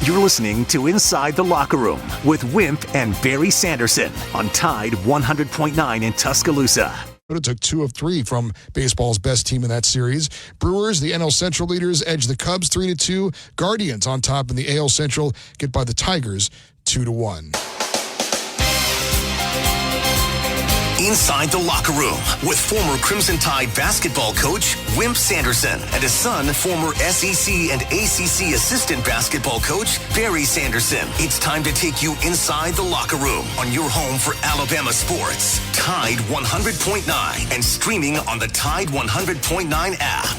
You're listening to Inside the Locker Room with Wimp and Barry Sanderson on Tide 100.9 in Tuscaloosa. It took 2 of 3 from baseball's best team in that series. Brewers, the NL Central leaders, edge the Cubs 3-2. Guardians on top in the AL Central get by the Tigers 2-1. Inside the Locker Room with former Crimson Tide basketball coach Wimp Sanderson and his son, former SEC and ACC assistant basketball coach Barry Sanderson. It's time to take you inside the locker room on your home for Alabama sports. Tide 100.9 and streaming on the Tide 100.9 app.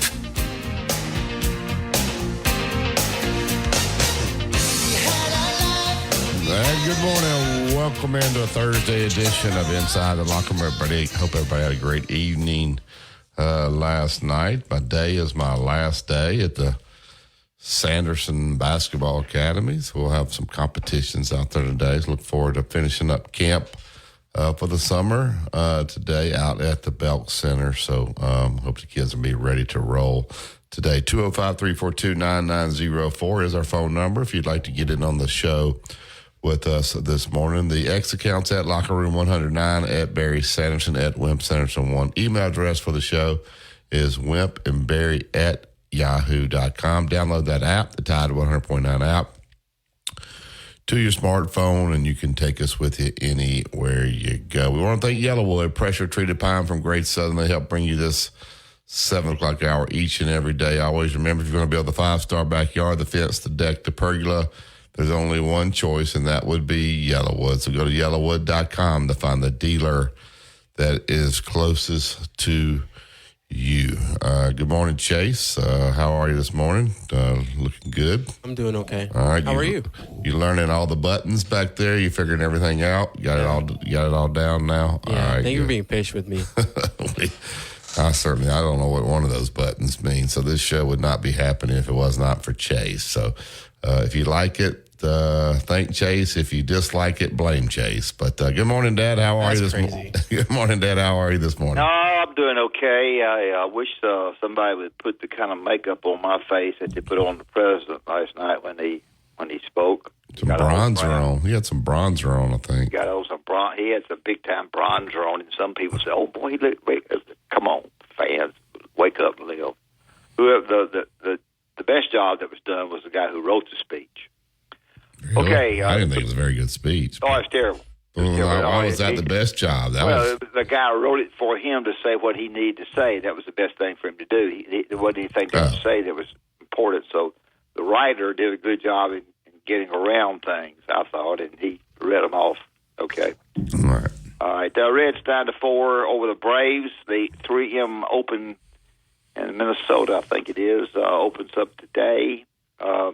Good morning. Welcome into a Thursday edition of Inside the Locker Room. Everybody, hope everybody had a great evening last night. My day is my last day at the Sanderson Basketball Academy. So we'll have some competitions out there today. So look forward to finishing up camp for the summer today out at the Belk Center. So hope the kids will be ready to roll today. 205-342-9904 is our phone number if you'd like to get in on the show with us this morning. The X accounts at Locker Room 109, at Barry Sanderson, at Wimp Sanderson 1. Email address for the show is wimpandbarry@yahoo.com. Download that app, the Tide 100.9 app, to your smartphone, and you can take us with you anywhere you go. We want to thank Yellowwood, pressure-treated pine from Great Southern. They help bring you this 7 o'clock hour each and every day. Always remember, if you're going to build the 5-star backyard, the fence, the deck, the pergola, there's only one choice, and that would be Yellowwood. So go to yellowwood.com to find the dealer that is closest to you. Good morning, Chase. How are you this morning? Looking good? I'm doing okay. All right. How are you? You learning all the buttons back there? You figuring everything out? You got it all down now? Yeah, all right, thank you for being patient with me. I don't know what one of those buttons means. So this show would not be happening if it was not for Chase. So if you like it, thank Chase. If you dislike it, blame Chase. But good morning, Dad. How are you this morning? Good morning, Dad. How are you this morning? No, I'm doing okay. I wish somebody would put the kind of makeup on my face that they put on the president last night when he spoke. Some bronzer on. He had some bronzer on, I think. He had some big time bronzer on, and some people say, "Oh boy, come on, fans, wake up a little." Whoever the best job that was done was the guy who wrote the speech. Really? Okay, I didn't think it was a very good speech. Oh, it's terrible. Why was that the best job? The guy wrote it for him to say what he needed to say. That was the best thing for him to do. There wasn't anything to say that was important. So the writer did a good job in getting around things, I thought, and he read them off. Okay. All right. Reds 9-4 over the Braves. The 3M Open in Minnesota, I think it is, opens up today. I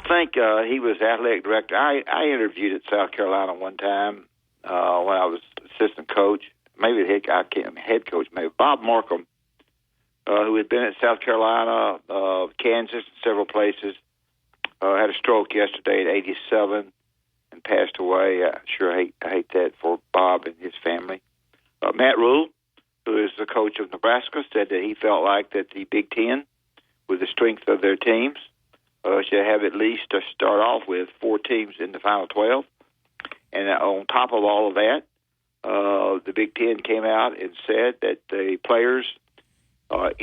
think he was athletic director. I interviewed at South Carolina one time when I was assistant coach, maybe head coach, maybe Bob Markham, who had been at South Carolina, Kansas, several places, had a stroke yesterday at 87 and passed away. I hate that for Bob and his family. Matt Rule, who is the coach of Nebraska, said that he felt like that the Big Ten, with the strength of their teams, should have at least to start off with 4 teams in the final 12. And on top of all of that, the Big Ten came out and said that the players at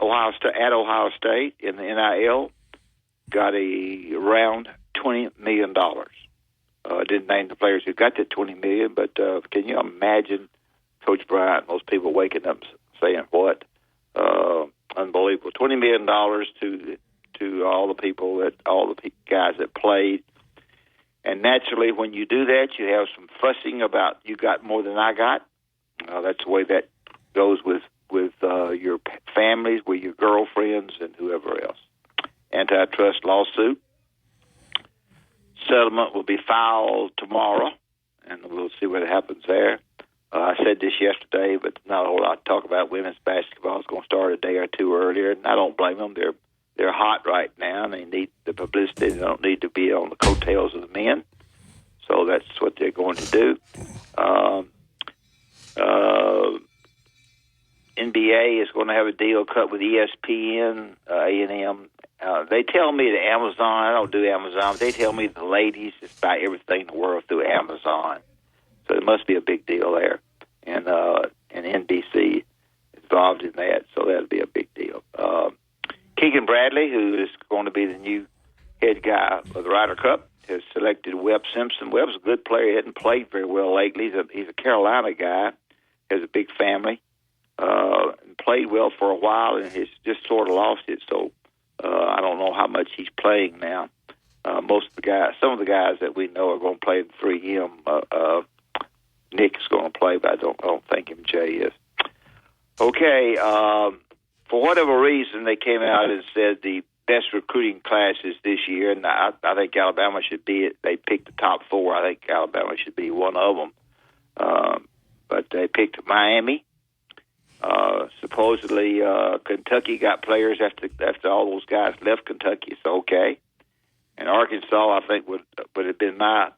Ohio State in the NIL got around $20 million. Didn't name the players who got that $20 million, but can you imagine Coach Bryant, most people waking up saying what? Unbelievable. $20 million to all the guys that played. And naturally, when you do that, you have some fussing about you got more than I got. That's the way that goes with your families, with your girlfriends, and whoever else. Antitrust lawsuit. Settlement will be filed tomorrow, and we'll see what happens there. I said this yesterday, but not a whole lot to talk about. Women's basketball is going to start a day or two earlier, and I don't blame them. They're hot right now, and they need the publicity. They don't need to be on the coattails of the men. So that's what they're going to do. NBA is going to have a deal cut with ESPN, A&M, They tell me that Amazon, I don't do Amazon, but they tell me the ladies just buy everything in the world through Amazon. So it must be a big deal there. And NBC is involved in that, so that'll be a big deal. Keegan Bradley, who is going to be the new head guy of the Ryder Cup, has selected Webb Simpson. Webb's a good player. He hasn't played very well lately. He's a Carolina guy, has a big family, and played well for a while, and has just sort of lost it. So I don't know how much he's playing now. Most of the guys, some of the guys that we know are going to play in 3M. Nick's going to play, but I don't think MJ is. Okay, for whatever reason, they came out and said the best recruiting classes this year, and I think Alabama should be it. They picked the top 4. I think Alabama should be one of them. But they picked Miami. Supposedly, Kentucky got players after all those guys left Kentucky. So okay, and Arkansas, I think would have been my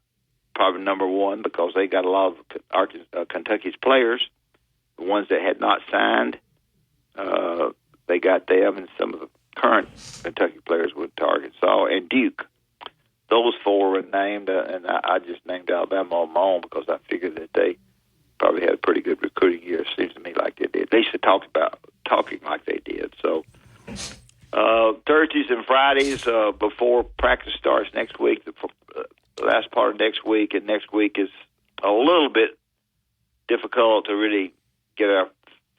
probably number 1 because they got a lot of Kentucky's players, the ones that had not signed. They got them, and some of the current Kentucky players went to Arkansas and Duke. Those 4 were named, and I just named Alabama on my own because I figured that they probably had a pretty good recruiting year. It seems to me like they did. At least they talking like they did. So Thursdays and Fridays before practice starts next week, the last part of next week, and next week is a little bit difficult to really get our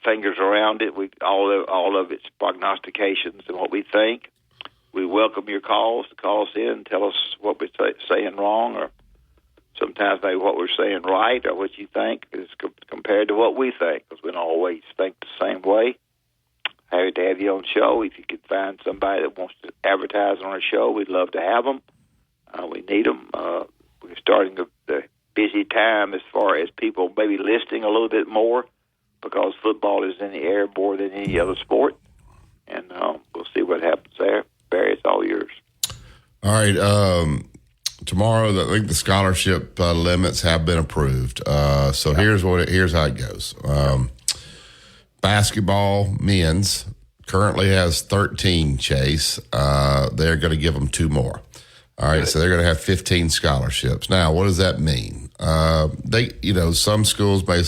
fingers around it. All of its prognostications and what we think. We welcome your calls to call us in, tell us what we're saying wrong, or sometimes maybe what we're saying right, or what you think is compared to what we think, because we don't always think the same way. Happy to have you on the show. If you could find somebody that wants to advertise on our show, we'd love to have them. We need them. We're starting the busy time as far as people maybe listening a little bit more, because football is in the air more than any other sport. And we'll see what happens there. Barry, it's all yours. All right. Tomorrow, I think the scholarship limits have been approved. So here's how it goes. Basketball men's currently has 13, Chase. They're going to give them 2 more. All right, so they're going to have 15 scholarships. Now, what does that mean? Some schools may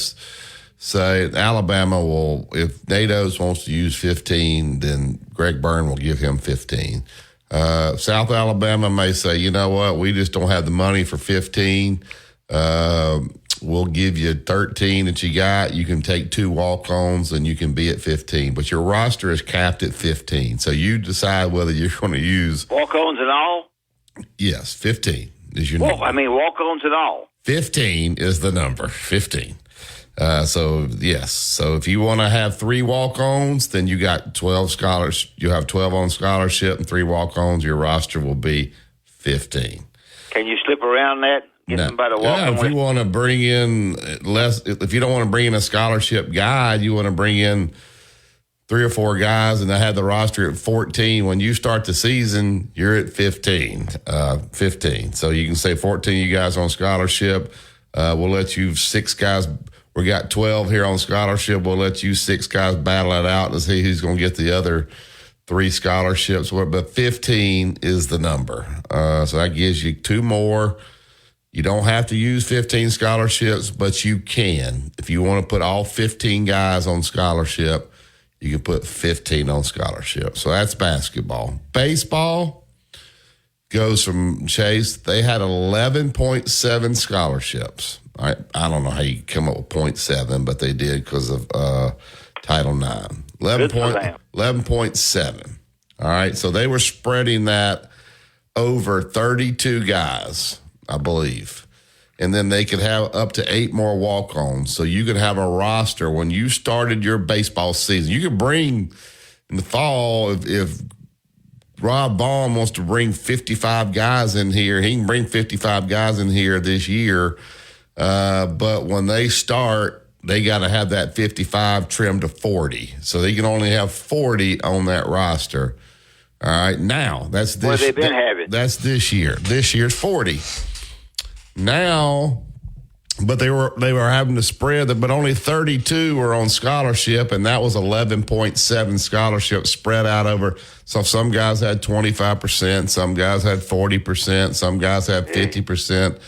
say Alabama will, if NATO's wants to use 15, then Greg Byrne will give him 15. South Alabama may say, you know what, we just don't have the money for 15. We'll give you 13 that you got. You can take 2 walk-ons and you can be at 15. But your roster is capped at 15. So you decide whether you're going to use walk-ons and all? Yes, 15 is your number. Walk-ons and all. 15 is the number, 15. So if you want to have 3 walk-ons, then you got 12 scholars. You have 12 on scholarship and 3 walk-ons. Your roster will be 15. Can you slip around that? Get somebody to walk on if you want to bring in less, if you don't want to bring in a scholarship guide, you want to bring in 3 or 4 guys, and they have the roster at 14. When you start the season, you're at 15. 15. So you can say 14 you guys on scholarship. We'll let you 6 guys. We got 12 here on scholarship. We'll let you 6 guys battle it out and see who's going to get the other 3 scholarships. But 15 is the number. So that gives you 2 more. You don't have to use 15 scholarships, but you can. If you want to put all 15 guys on scholarship, you can put 15 on scholarship. So that's basketball. Baseball goes from Chase. They had 11.7 scholarships. I don't know how you come up with 0.7, but they did because of Title IX. 11.7. All right, so they were spreading that over 32 guys, I believe. And then they could have up to 8 more walk-ons. So you could have a roster when you started your baseball season. You could bring in the fall, if Rob Vaughn wants to bring 55 guys in here, he can bring 55 guys in here this year. But when they start, they got to have that 55 trimmed to 40. So they can only have 40 on that roster. All right. Now, that's this. What they've been having. That's this year. This year's 40. Now, But they were having to spread it, but only 32 were on scholarship, and that was 11.7 scholarships spread out over. So some guys had 25%, some guys had 40%, some guys had 50%.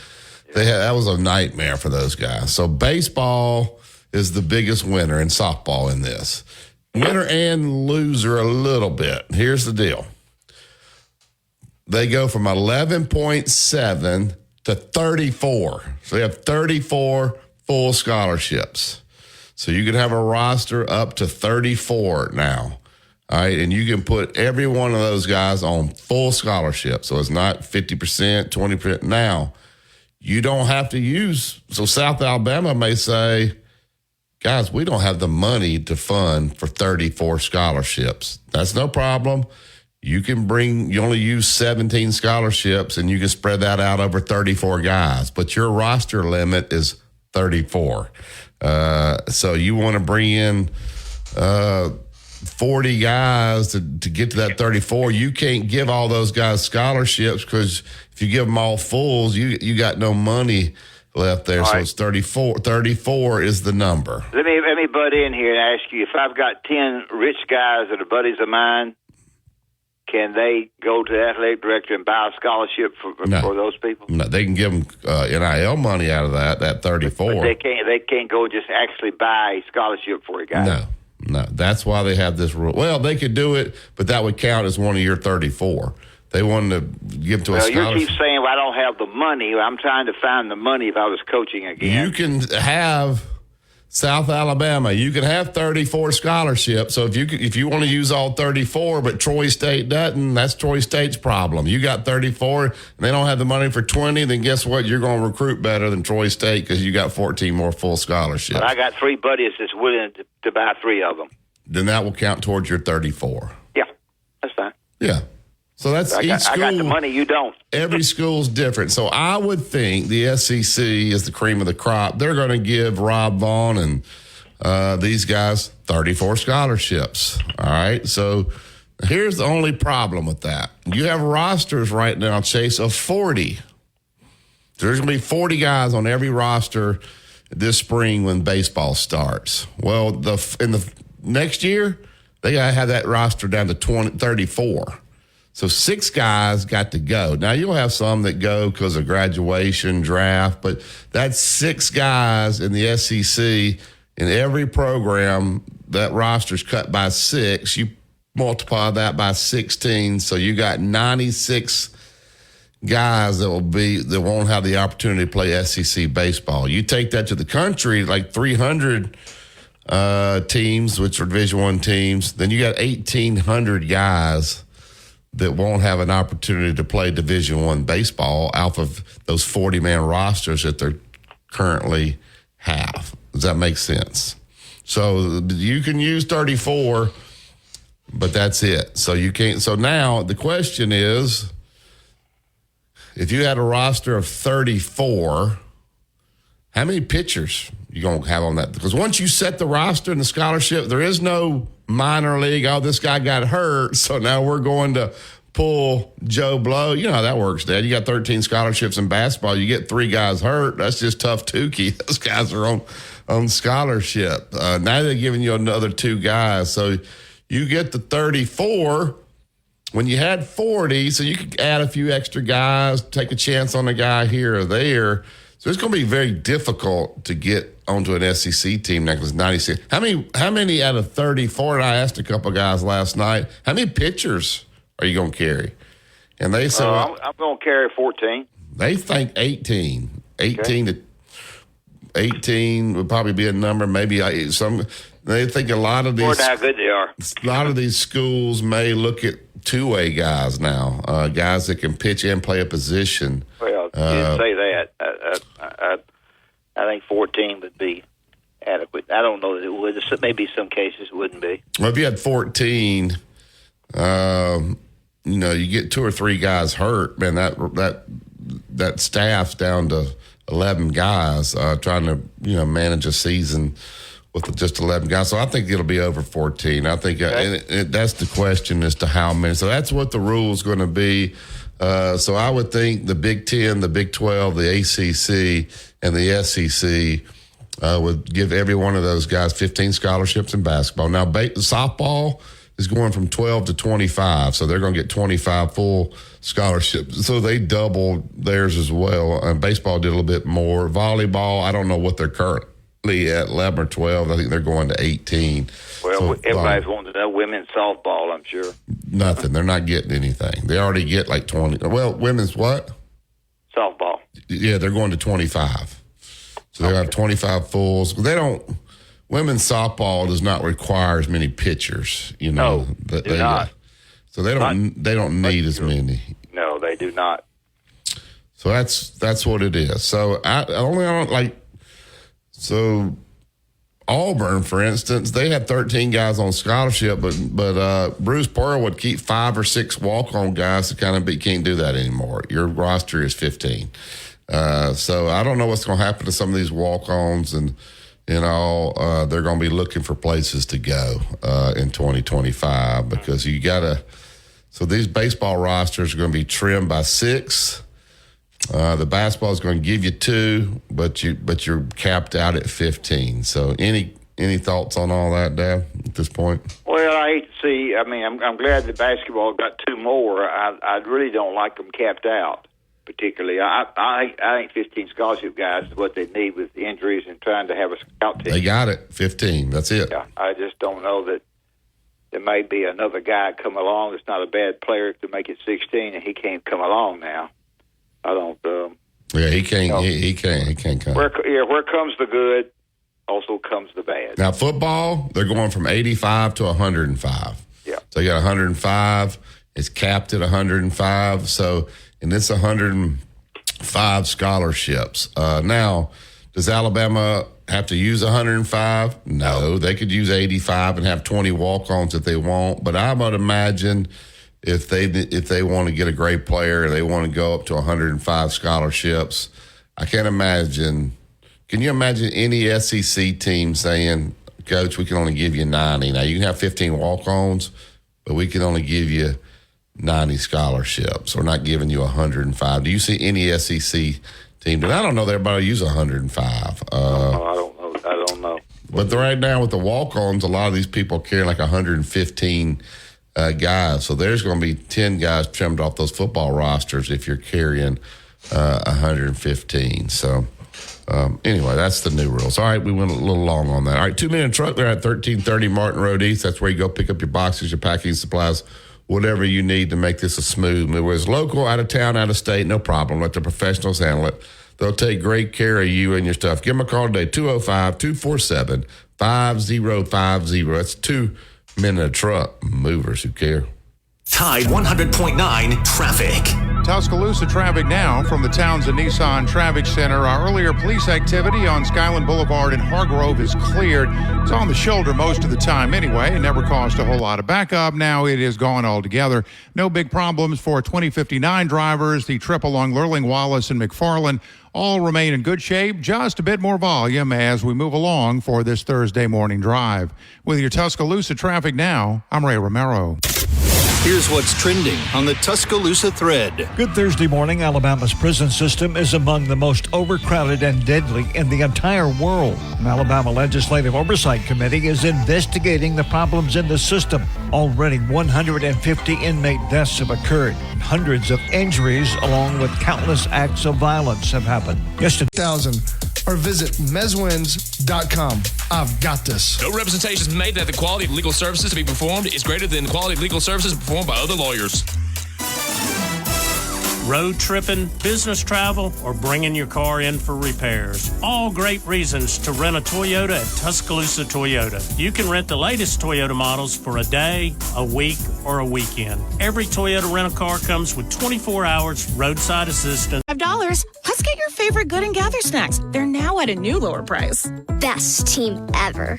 That was a nightmare for those guys. So baseball is the biggest winner, and softball in this. Winner and loser a little bit. Here's the deal. They go from 11.7 to 34. So they have 34 full scholarships. So you can have a roster up to 34 now. All right, and you can put every one of those guys on full scholarship. So it's not 50%, 20%. Now, you don't have to use. So South Alabama may say, guys, we don't have the money to fund for 34 scholarships. That's no problem. You only use 17 scholarships, and you can spread that out over 34 guys. But your roster limit is 34. So you want to bring in 40 guys to get to that 34. You can't give all those guys scholarships because if you give them all fulls, you got no money left there. All so right. It's 34. 34 is the number. Let me butt in here and ask you, if I've got 10 rich guys that are buddies of mine, can they go to the athletic director and buy a scholarship for those people? No, they can give them NIL money out of that 34. But they can't go just actually buy a scholarship for a guy. No, that's why they have this rule. Well, they could do it, but that would count as one of your 34. They wanted to give to a scholarship. Well, you keep saying, well, I don't have the money. I'm trying to find the money if I was coaching again. You can have South Alabama. You can have 34 scholarships. So if you want to use all 34, but Troy State doesn't, that's Troy State's problem. You got 34, and they don't have the money for 20, then guess what? You're going to recruit better than Troy State because you got 14 more full scholarships. But I got 3 buddies that's willing to buy 3 of them. Then that will count towards your 34. Yeah, that's fine. Yeah. So that's each school. I got the money, you don't. Every school's different. So I would think the SEC is the cream of the crop. They're going to give Rob Vaughn and these guys 34 scholarships. All right. So here's the only problem with that. You have rosters right now, Chase, of 40. There's going to be 40 guys on every roster this spring when baseball starts. Well, in the next year, they got to have that roster down to 34. So 6 guys got to go. Now, you'll have some that go because of graduation, draft, but that's 6 guys in the SEC. In every program, that roster's cut by 6. You multiply that by 16, so you got 96 guys that won't have the opportunity to play SEC baseball. You take that to the country, like 300 teams, which are Division I teams, then you got 1,800 guys that won't have an opportunity to play Division I baseball off of those 40-man rosters that they currently have. Does that make sense? So you can use 34, but that's it. So you can't. So now the question is, if you had a roster of 34, how many pitchers you going to have on that? Because once you set the roster and the scholarship, there is no minor league, oh, this guy got hurt, so now we're going to pull Joe Blow. You know how that works, Dad. You got 13 scholarships in basketball. You get 3 guys hurt. That's just tough tookie. Those guys are on scholarship. Now they're giving you another 2 guys. So you get the 34 when you had 40, so you could add a few extra guys, take a chance on a guy here or there. So it's going to be very difficult to get onto an SEC team now because 96. How many out of 34? And I asked a couple of guys last night, how many pitchers are you going to carry? And they said, I'm going to carry 14. They think 18. 18 would probably be a number. Maybe some. They think a lot of these. How good they are. A lot of these schools may look at 2A guys now, guys that can pitch and play a position. Well, you didn't say that. I think 14 would be adequate. I don't know that it would. Maybe some cases it wouldn't be. Well, if you had 14, you get 2 or 3 guys hurt, man, that staff's down to 11 guys trying to, manage a season with just 11 guys. So I think it'll be over 14. I think that's the question as to how many. So that's what the rule is going to be. So I would think the Big Ten, the Big 12, the ACC, and the SEC would give every one of those guys 15 scholarships in basketball. Now, softball is going from 12 to 25, so they're going to get 25 full scholarships. So they doubled theirs as well. Baseball did a little bit more. Volleyball, I don't know what they're currently at, 11 or 12. I think they're going to 18. Well, so, everybody's wanting to know women's softball, I'm sure. Nothing. They're not getting anything. They already get like 20. Well, women's what? Softball. Yeah, they're going to 25. So they'll have 25 fulls. They don't. Women's softball does not require as many pitchers. You know, no, do not. So they don't need as many. No, they do not. So that's what it is. So I don't like. So Auburn, for instance, they had 13 guys on scholarship, but Bruce Pearl would keep 5 or 6 walk-on guys to kind of can't do that anymore. Your roster is 15. So I don't know what's going to happen to some of these walk-ons, and they're going to be looking for places to go in 2025 because you got to. So these baseball rosters are going to be trimmed by 6. The basketball is going to give you 2, but you're capped out at 15. So any thoughts on all that, Dad, at this point? Well, I hate to see. I mean, I'm glad that basketball got 2 more. I really don't like them capped out, particularly. I think 15 scholarship guys is what they need with injuries and trying to have a scout team. They got it, 15. That's it. Yeah, I just don't know that there may be another guy come along that's not a bad player to make it 16, and he can't come along now. I don't. Yeah, he can't. He can't come. Where comes the good, also comes the bad. Now football, they're going from 85 to 105. Yeah. So you got 105. It's capped at 105. So and it's 105 scholarships. Now, does Alabama have to use 105? No, they could use 85 and have 20 walk-ons if they want. But I would imagine if they want to get a great player, they want to go up to 105 scholarships. I can't imagine. Can you imagine any SEC team saying, "Coach, we can only give you 90"? Now you can have 15 walk-ons, but we can only give you 90 scholarships. We're not giving you 105. Do you see any SEC team? And I don't know that everybody use 105. I don't know. But right now with the walk-ons, a lot of these people are carrying like 115 guys. So there's going to be 10 guys trimmed off those football rosters if you're carrying 115. So anyway, that's the new rules. All right, we went a little long on that. All right, 2 Minute Truck, they're at 1330 Martin Road East. That's where you go pick up your boxes, your packing supplies, whatever you need to make this a smooth move. Whether it's local, out of town, out of state, no problem. Let the professionals handle it. They'll take great care of you and your stuff. Give them a call today, 205-247-5050. That's 2 Minute Truck, movers who care. Tide 100.9 traffic. Tuscaloosa traffic now from the Townsend Nissan Traffic Center. Our earlier police activity on Skyland Boulevard in Hargrove is cleared. It's on the shoulder most of the time anyway. It never caused a whole lot of backup. Now it is gone altogether. No big problems for 2059 drivers. The trip along Lurling, Wallace, and McFarland all remain in good shape. Just a bit more volume as we move along for this Thursday morning drive. With your Tuscaloosa traffic now, I'm Ray Romero. Here's what's trending on the Tuscaloosa thread. Good Thursday morning. Alabama's prison system is among the most overcrowded and deadly in the entire world. An Alabama Legislative Oversight Committee is investigating the problems in the system. Already 150 inmate deaths have occurred. Hundreds of injuries along with countless acts of violence have happened. Yesterday, or visit mezwins.com. I've got this. No representations made that the quality of legal services to be performed is greater than the quality of legal services performed by other lawyers. Road tripping, business travel, or bringing your car in for repairs. All great reasons to rent a Toyota at Tuscaloosa Toyota. You can rent the latest Toyota models for a day, a week, or a weekend. Every Toyota rental car comes with 24 hours roadside assistance. $5. Let's get your favorite Good and Gather snacks. They're now at a new lower price. Best team ever.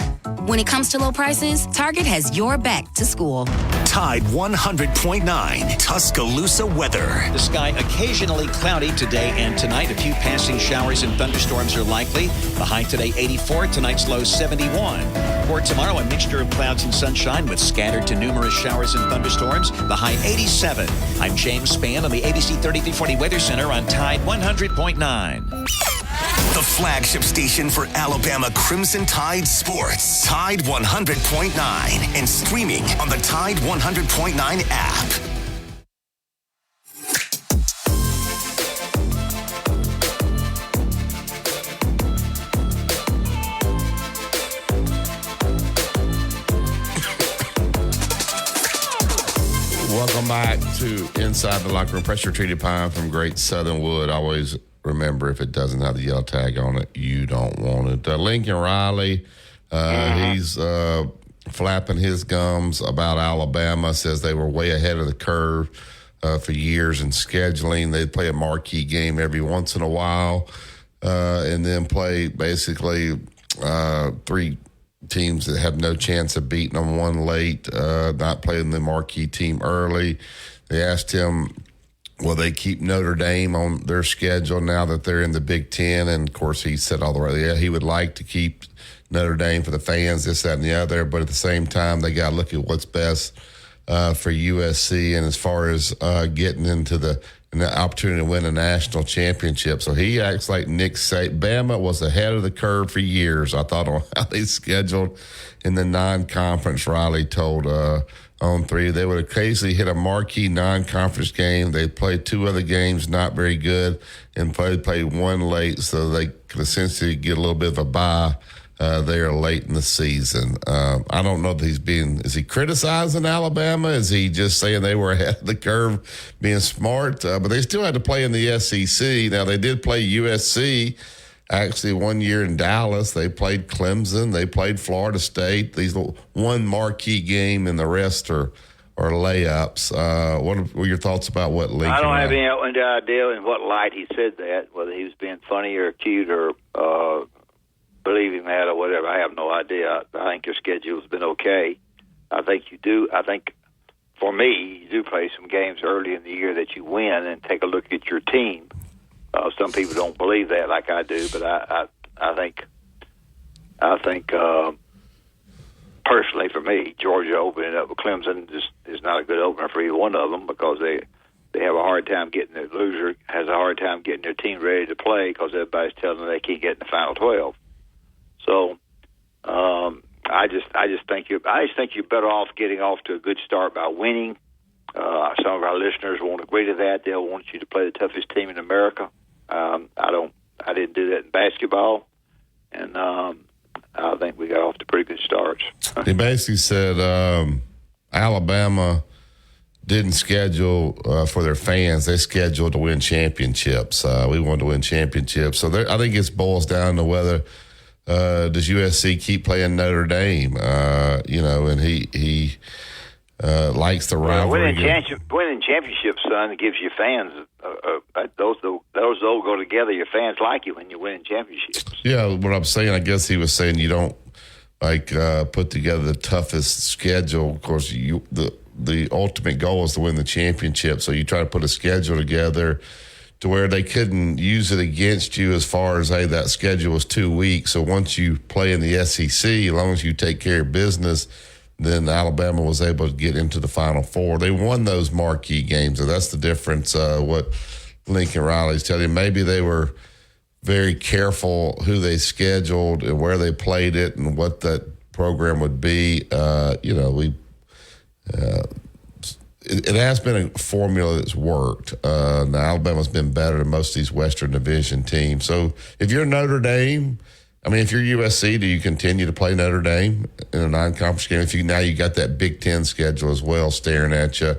When it comes to low prices, Target has your back to school. Tide 100.9 Tuscaloosa weather. The sky occasionally cloudy today and tonight. A few passing showers and thunderstorms are likely. The high today 84, tonight's low 71. For tomorrow, a mixture of clouds and sunshine with scattered to numerous showers and thunderstorms. The high 87. I'm James Spann on the ABC 3340 Weather Center on Tide 100.9. The flagship station for Alabama Crimson Tide sports. Tide 100.9 and streaming on the Tide 100.9 app. Welcome back to Inside the Locker Room. Pressure treated pine from Great Southern Wood. Always remember, if it doesn't have the yellow tag on it, you don't want it. Lincoln Riley, he's flapping his gums about Alabama, says they were way ahead of the curve for years in scheduling. They'd play a marquee game every once in a while and then play basically three teams that have no chance of beating them, one late, not playing the marquee team early. They asked him, will they keep Notre Dame on their schedule now that they're in the Big Ten? And, of course, he said all the way, yeah, he would like to keep Notre Dame for the fans, this, that, and the other. But at the same time, they got to look at what's best for USC. And as far as getting into the opportunity to win a national championship. So he acts like Nick Saban. Bama was ahead of the curve for years, I thought, on how they scheduled in the non-conference. Riley told on 3. They would occasionally hit a marquee non-conference game. They played 2 other games, not very good, and played one late, so they could essentially get a little bit of a bye there late in the season. I don't know that is he criticizing Alabama? Is he just saying they were ahead of the curve, being smart? But they still had to play in the SEC. Now, they did play USC. Actually, 1 year in Dallas, they played Clemson. They played Florida State. These one marquee game, and the rest are layups. What were your thoughts about what Lincoln? I don't have any idea in what light he said that, whether he was being funny or cute or believing that or whatever. I have no idea. I think your schedule's been okay. I think you do. I think, for me, you do play some games early in the year that you win and take a look at your team. Some people don't believe that like I do, but I think personally for me, Georgia opening up with Clemson is not a good opener for either one of them because they have a hard time getting their loser has a hard time getting their team ready to play because everybody's telling them they can't get in the final 12. So I just think you're better off getting off to a good start by winning. Some of our listeners won't agree to that. They'll want you to play the toughest team in America. I didn't do that in basketball, and I think we got off to pretty good starts. He basically said Alabama didn't schedule for their fans. They scheduled to win championships. We wanted to win championships. So I think it boils down to whether does USC keep playing Notre Dame, and he likes the rivalry. Winning championships, son, gives you fans. Those all go together. Your fans like you when you're winning championships. Yeah, what I'm saying, I guess he was saying you don't put together the toughest schedule. Of course, the ultimate goal is to win the championship. So you try to put a schedule together to where they couldn't use it against you as far as, hey, that schedule was 2 weeks. So once you play in the SEC, as long as you take care of business, then Alabama was able to get into the Final Four. They won those marquee games, so that's the difference. What Lincoln Riley's telling you, maybe they were very careful who they scheduled and where they played it and what that program would be. It has been a formula that's worked. Now Alabama's been better than most of these Western Division teams. So if you're Notre Dame, if you're USC, do you continue to play Notre Dame in a non-conference game? If you got that Big Ten schedule as well staring at you,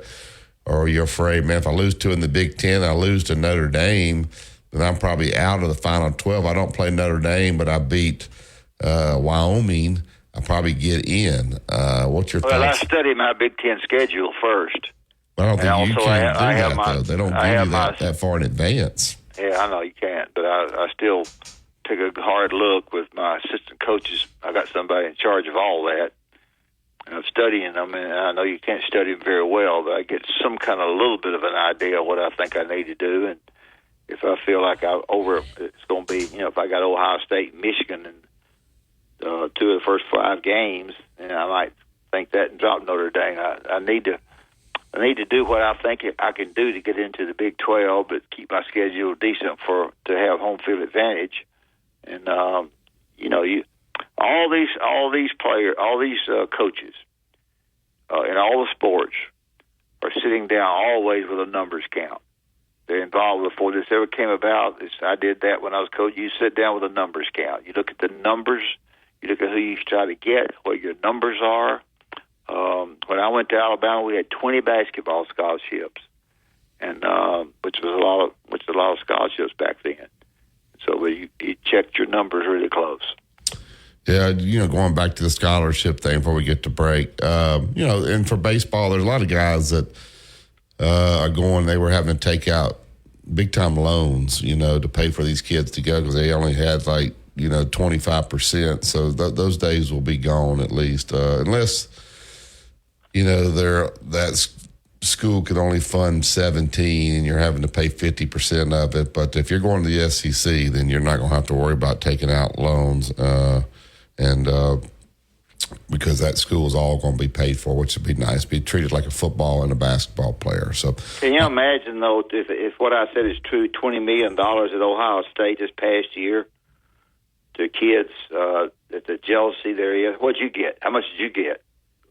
or you're afraid, man, if I lose 2 in the Big Ten, I lose to Notre Dame, then I'm probably out of the Final 12. I don't play Notre Dame, but I beat Wyoming. I probably get in. What's your thoughts? Well, I study my Big Ten schedule first. I don't think you can do that, though. They don't give you that far in advance. Yeah, I know you can't, but I still take a hard look with my assistant coaches. I got somebody in charge of all that. And I'm studying them, and I know you can't study them very well, but I get some kind of a little bit of an idea of what I think I need to do. And if I feel like it's going to be, if I got Ohio State and Michigan and 2 of the first 5 games, then I might think that and drop Notre Dame. I need to do what I think I can do to get into the Big 12, but keep my schedule decent to have home field advantage. And all these players, all these coaches in all the sports are sitting down always with a numbers count. They're involved before this ever came about. I did that when I was coach. You sit down with a numbers count. You look at the numbers. You look at who you try to get, what your numbers are. When I went to Alabama, we had 20 basketball scholarships, and which was a lot of scholarships back then. So you checked your numbers really close. Yeah, going back to the scholarship thing before we get to break, and for baseball, there's a lot of guys that are going. They were having to take out big time loans, to pay for these kids to go because they only had 25%. So those days will be gone at least, unless that school could only fund 17 and you're having to pay 50% of it. But if you're going to the SEC, then you're not going to have to worry about taking out loans, because that school is all going to be paid for, which would be nice. Be treated like a football and a basketball player. So, can you imagine though if what I said is true? $20 million at Ohio State this past year to kids at the jealousy there is. What'd you get? How much did you get?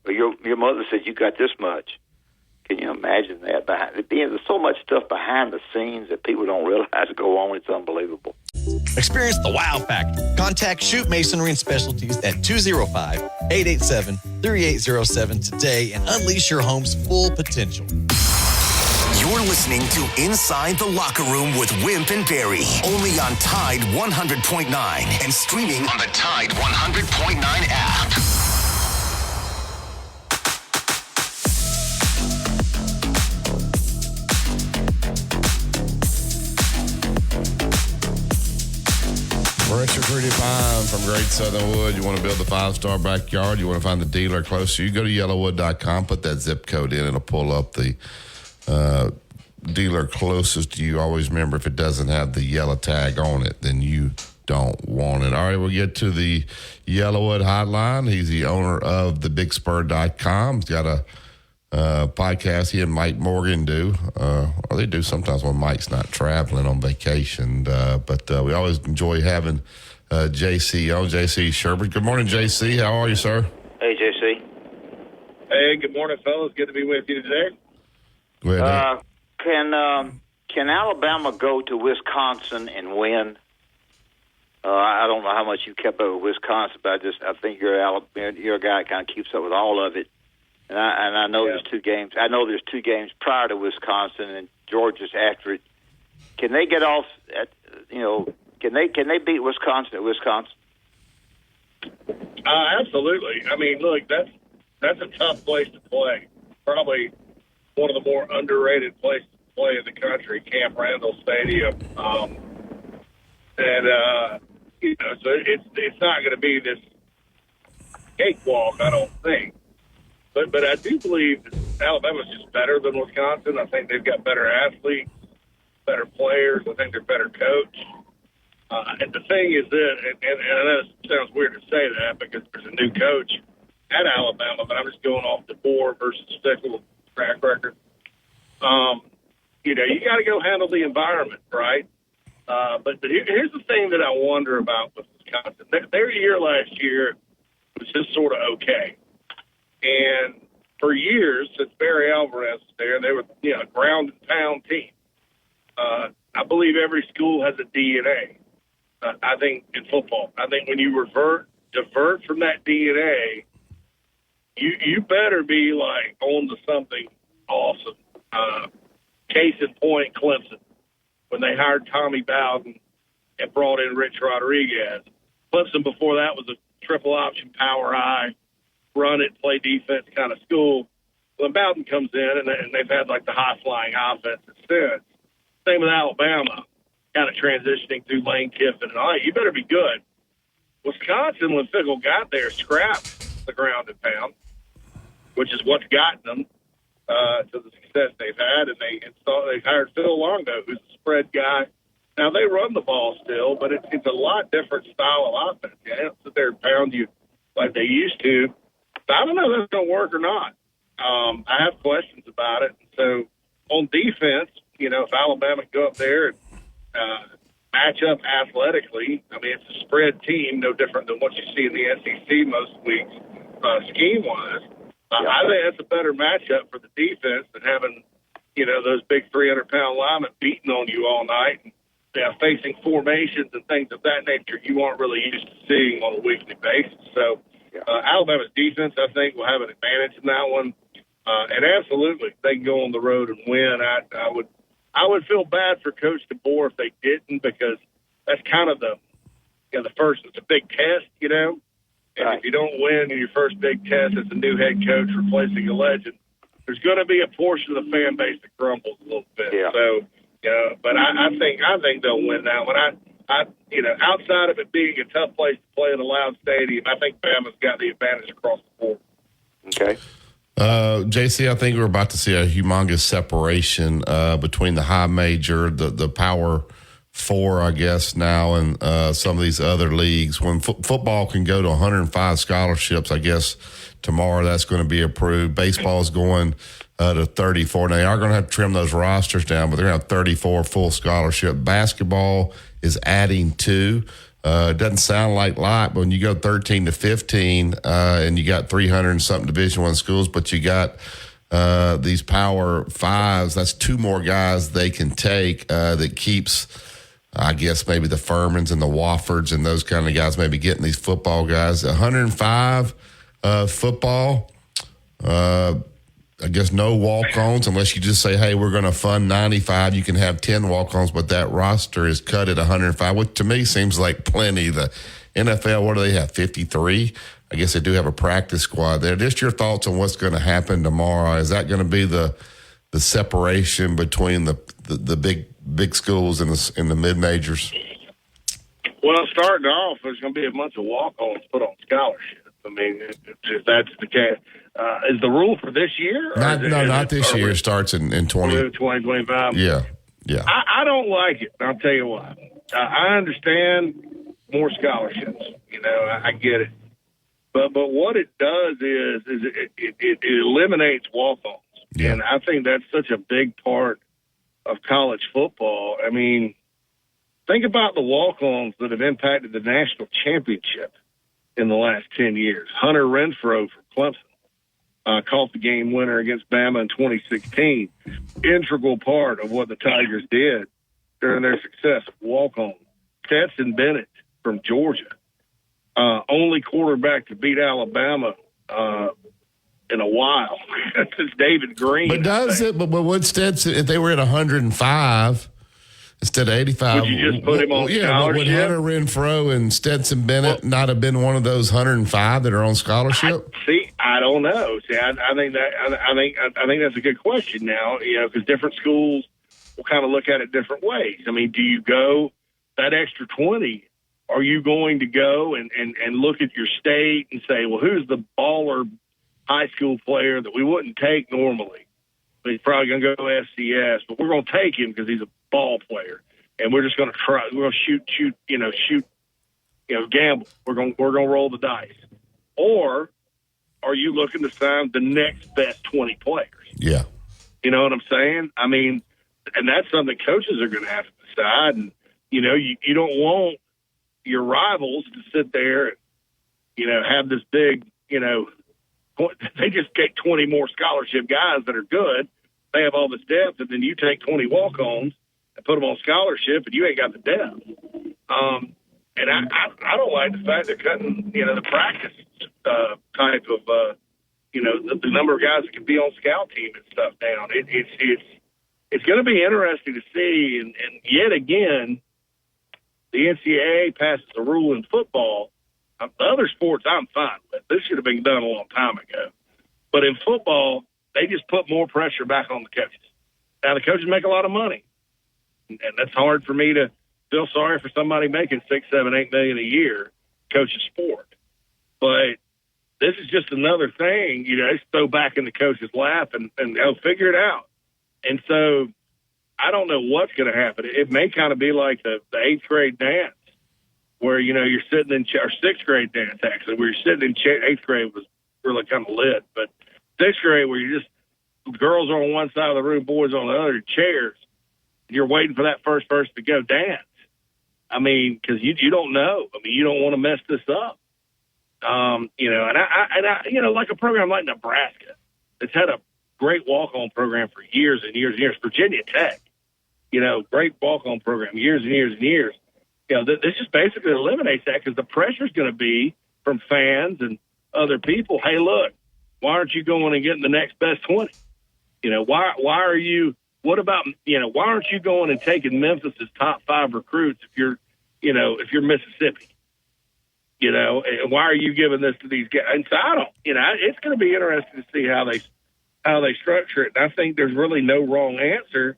Well, your mother said you got this much. Can you imagine that? There's so much stuff behind the scenes that people don't realize go on. It's unbelievable. Experience the wow factor. Contact Shoot Masonry and Specialties at 205-887-3807 today and unleash your home's full potential. You're listening to Inside the Locker Room with Wimp and Barry, only on Tide 100.9 and streaming on the Tide 100.9 app. Pressure treated pine from Great Southern Wood. You want to build the 5-star backyard? You want to find the dealer close to you? Go to yellowwood.com, put that zip code in, it'll pull up the dealer closest to you. Always remember, if it doesn't have the yellow tag on it, then you don't want it. All right, we'll get to the Yellowwood hotline. He's the owner of thebigspur.com. He's got a podcast he and Mike Morgan do. Or they do sometimes when Mike's not traveling on vacation. But we always enjoy having JC on. JC Shurburtt. Good morning, JC. How are you, sir? Hey, JC. Hey, good morning, fellas. Good to be with you today. Go ahead. Can Alabama go to Wisconsin and win? I don't know how much you kept up with Wisconsin, but I think you're a guy that kind of keeps up with all of it. And I know there's 2 games. I know there's 2 games prior to Wisconsin and Georgia's after it. Can they get off? Can they beat Wisconsin at Wisconsin? Absolutely. I mean, look, that's a tough place to play. Probably one of the more underrated places to play in the country, Camp Randall Stadium. So it's not going to be this cakewalk, I don't think. But I do believe Alabama's just better than Wisconsin. I think they've got better athletes, better players. I think they're better coached. And the thing is that, and I know it sounds weird to say that because there's a new coach at Alabama, but I'm just going off the board versus Stickle's track record. You got to go handle the environment, right? But here's the thing that I wonder about with Wisconsin. Their year last year was just sort of okay. And for years, since Barry Alvarez was there, they were a ground and pound team. I believe every school has a DNA. I think in football, I think when you divert from that DNA, you better be like on to something awesome. Case in point, Clemson, when they hired Tommy Bowden and brought in Rich Rodriguez. Clemson before that was a triple option power I, run it, play defense kind of school. When Bowden comes in, and they've had like the high flying offense since. Same with Alabama. kind of transitioning through Lane Kiffin and all that. You better be good. Wisconsin, when Fickell got there, scrapped the ground and pound, which is what's gotten them to the success they've had. And they hired Phil Longo, who's a spread guy. Now, they run the ball still, but it's a lot different style of offense. They don't sit there and pound you like they used to. So I don't know if that's going to work or not. I have questions about it. So on defense, if Alabama go up there and match up athletically, I mean, it's a spread team, no different than what you see in the SEC most weeks, scheme-wise. I think that's a better matchup for the defense than having, those big 300-pound linemen beating on you all night and facing formations and things of that nature you aren't really used to seeing on a weekly basis. So Alabama's defense, I think, will have an advantage in that one. And absolutely, they can go on the road and win. I would feel bad for Coach DeBoer if they didn't, because that's kind of the first. It's a big test, And if you don't win in your first big test as a new head coach replacing a legend, there's going to be a portion of the fan base that grumbles a little bit. Yeah. So, but I think they'll win that one. Outside of it being a tough place to play in a loud stadium, I think Bama's got the advantage across the board. Okay. JC, I think we're about to see a humongous separation between the high major, the Power Four, I guess, now, and some of these other leagues. When football can go to 105 scholarships, I guess tomorrow that's going to be approved. Baseball is going to 34. Now, they are going to have to trim those rosters down, but they're going to have 34 full scholarship. Basketball is adding 2. It doesn't sound like a lot, but when you go 13 to 15 and you got 300 and something Division I schools, but you got these Power Fives, that's 2 more guys they can take that keeps, I guess, maybe the Furmans and the Woffords and those kind of guys maybe getting these football guys. 105 football, I guess no walk-ons unless you just say, hey, we're going to fund 95. You can have 10 walk-ons, but that roster is cut at 105, which to me seems like plenty. The NFL, what do they have, 53? I guess they do have a practice squad there. Just your thoughts on what's going to happen tomorrow. Is that going to be the separation between the big schools and the mid-majors? Well, starting off, there's going to be a bunch of walk-ons put on scholarships. I mean, if that's the case. Is the rule for this year? Not this year. It starts in 2025. Yeah. I don't like it. I'll tell you why. I understand more scholarships. I get it. But what it does is it eliminates walk-ons. Yeah. And I think that's such a big part of college football. I mean, think about the walk-ons that have impacted the national championship in the last 10 years. Hunter Renfrow from Clemson caught the game winner against Bama in 2016. Integral part of what the Tigers did during their success. Walk-on. Stetson Bennett from Georgia. Only quarterback to beat Alabama in a while since David Green. But would Stetson, if they were at 105 instead of 85, would you just put him on scholarship? Would Hunter Renfrow and Stetson Bennett not have been one of those 105 that are on scholarship? I don't know. I think that's a good question now, because different schools will kind of look at it different ways. I mean, do you go that extra 20? Are you going to go and look at your state and say, well, who's the baller high school player that we wouldn't take normally? He's probably going to go FCS, but we're going to take him because he's a ball player, and we're just going to try. We're going to shoot, gamble. We're going to roll the dice. Or are you looking to sign the next best 20 players? Yeah. You know what I'm saying? I mean, and that's something coaches are going to have to decide. And, you don't want your rivals to sit there and, have this big, they just take 20 more scholarship guys that are good. They have all this depth, and then you take 20 walk-ons and put them on scholarship, and you ain't got the depth. And I don't like the fact they're cutting, the practice type of, the number of guys that can be on scout team and stuff down. It's going to be interesting to see, and yet again, the NCAA passes a rule in football. The other sports I'm fine with. This should have been done a long time ago. But in football, they just put more pressure back on the coaches. Now, the coaches make a lot of money, and that's hard for me to feel sorry for somebody making $6, $7, $8 million a year coaching sport. But this is just another thing, they throw back in the coach's lap and they'll figure it out. And so I don't know what's going to happen. It may kind of be like the 8th grade dance where, you're sitting in or 6th grade dance, actually, where you're sitting in 8th grade was really kind of lit. But 6th grade where girls are on one side of the room, boys on the other, chairs. You're waiting for that first person to go dance. I mean, because you don't know. I mean, you don't want to mess this up. Like a program like Nebraska, it's had a great walk-on program for years and years and years. Virginia Tech, great walk-on program, years and years and years. This just basically eliminates that because the pressure is going to be from fans and other people. Hey, look, why aren't you going and getting the next best 20? Why are you? What about why aren't you going and taking Memphis's top 5 recruits if you're Mississippi? And why are you giving this to these guys? And so I don't. It's going to be interesting to see how they structure it. And I think there's really no wrong answer.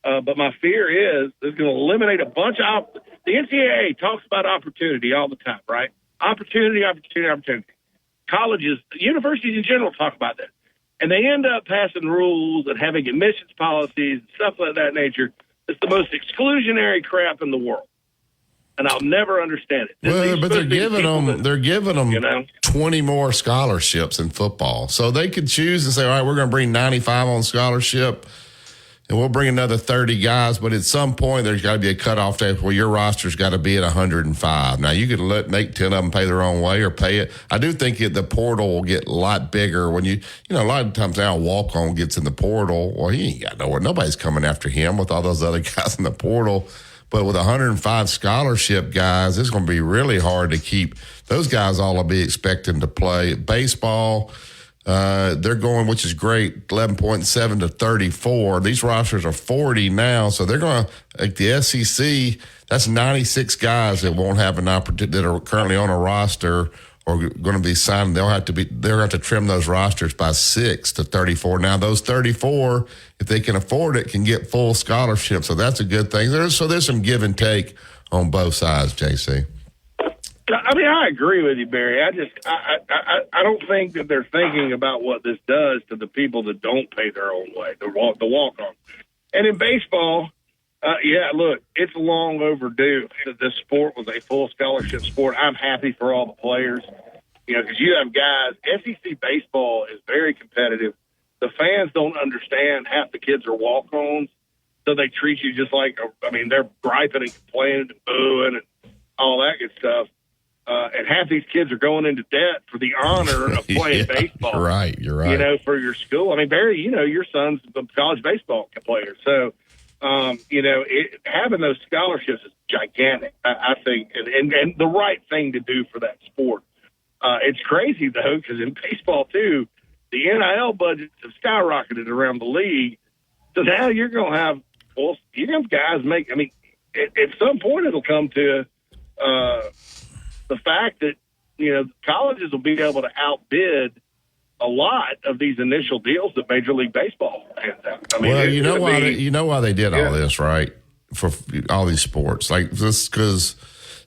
But my fear is it's going to eliminate a bunch of. The NCAA talks about opportunity all the time, right? Opportunity. Colleges, universities in general talk about that. And they end up passing rules and having admissions policies and stuff like that nature. It's the most exclusionary crap in the world. And I'll never understand it. Well, but they're giving them 20 more scholarships in football. So they could choose and say, all right, we're going to bring 95 on scholarship and we'll bring another 30 guys. But at some point, there's got to be a cutoff date where your roster's got to be at 105. Now, you could make 10 of them pay their own way or pay it. I do think the portal will get a lot bigger when a lot of times now walk-on gets in the portal. Well, he ain't got nowhere. Nobody's coming after him with all those other guys in the portal. But with 105 scholarship guys, it's going to be really hard to keep those guys. All will be expecting to play baseball. They're going, which is great, 11.7 to 34. These rosters are 40 now, so they're going to, like the SEC, that's 96 guys that won't have an opportunity, that are currently on a roster or going to be signed. They'll have to trim those rosters by 6 to 34. Now, those 34, if they can afford it, can get full scholarships. So that's a good thing. There's some give and take on both sides, JC. I mean, I agree with you, Barry. I don't think that they're thinking about what this does to the people that don't pay their own way, the walk-on. And in baseball, look, it's long overdue that this sport was a full scholarship sport. I'm happy for all the players, because you have guys. SEC baseball is very competitive. The fans don't understand. Half the kids are walk-ons, so they treat you just like, they're griping and complaining and booing and all that good stuff. And half these kids are going into debt for the honor of playing baseball. You're right. For your school. I mean, Barry, your son's a college baseball player. So, having those scholarships is gigantic, I think, and the right thing to do for that sport. It's crazy, though, because in baseball, too, the NIL budgets have skyrocketed around the league. So now you're going to have, guys make, at some point it'll come to the fact that, colleges will be able to outbid a lot of these initial deals that Major League Baseball hands out. You know why they did all this, right? For all these sports, like this, because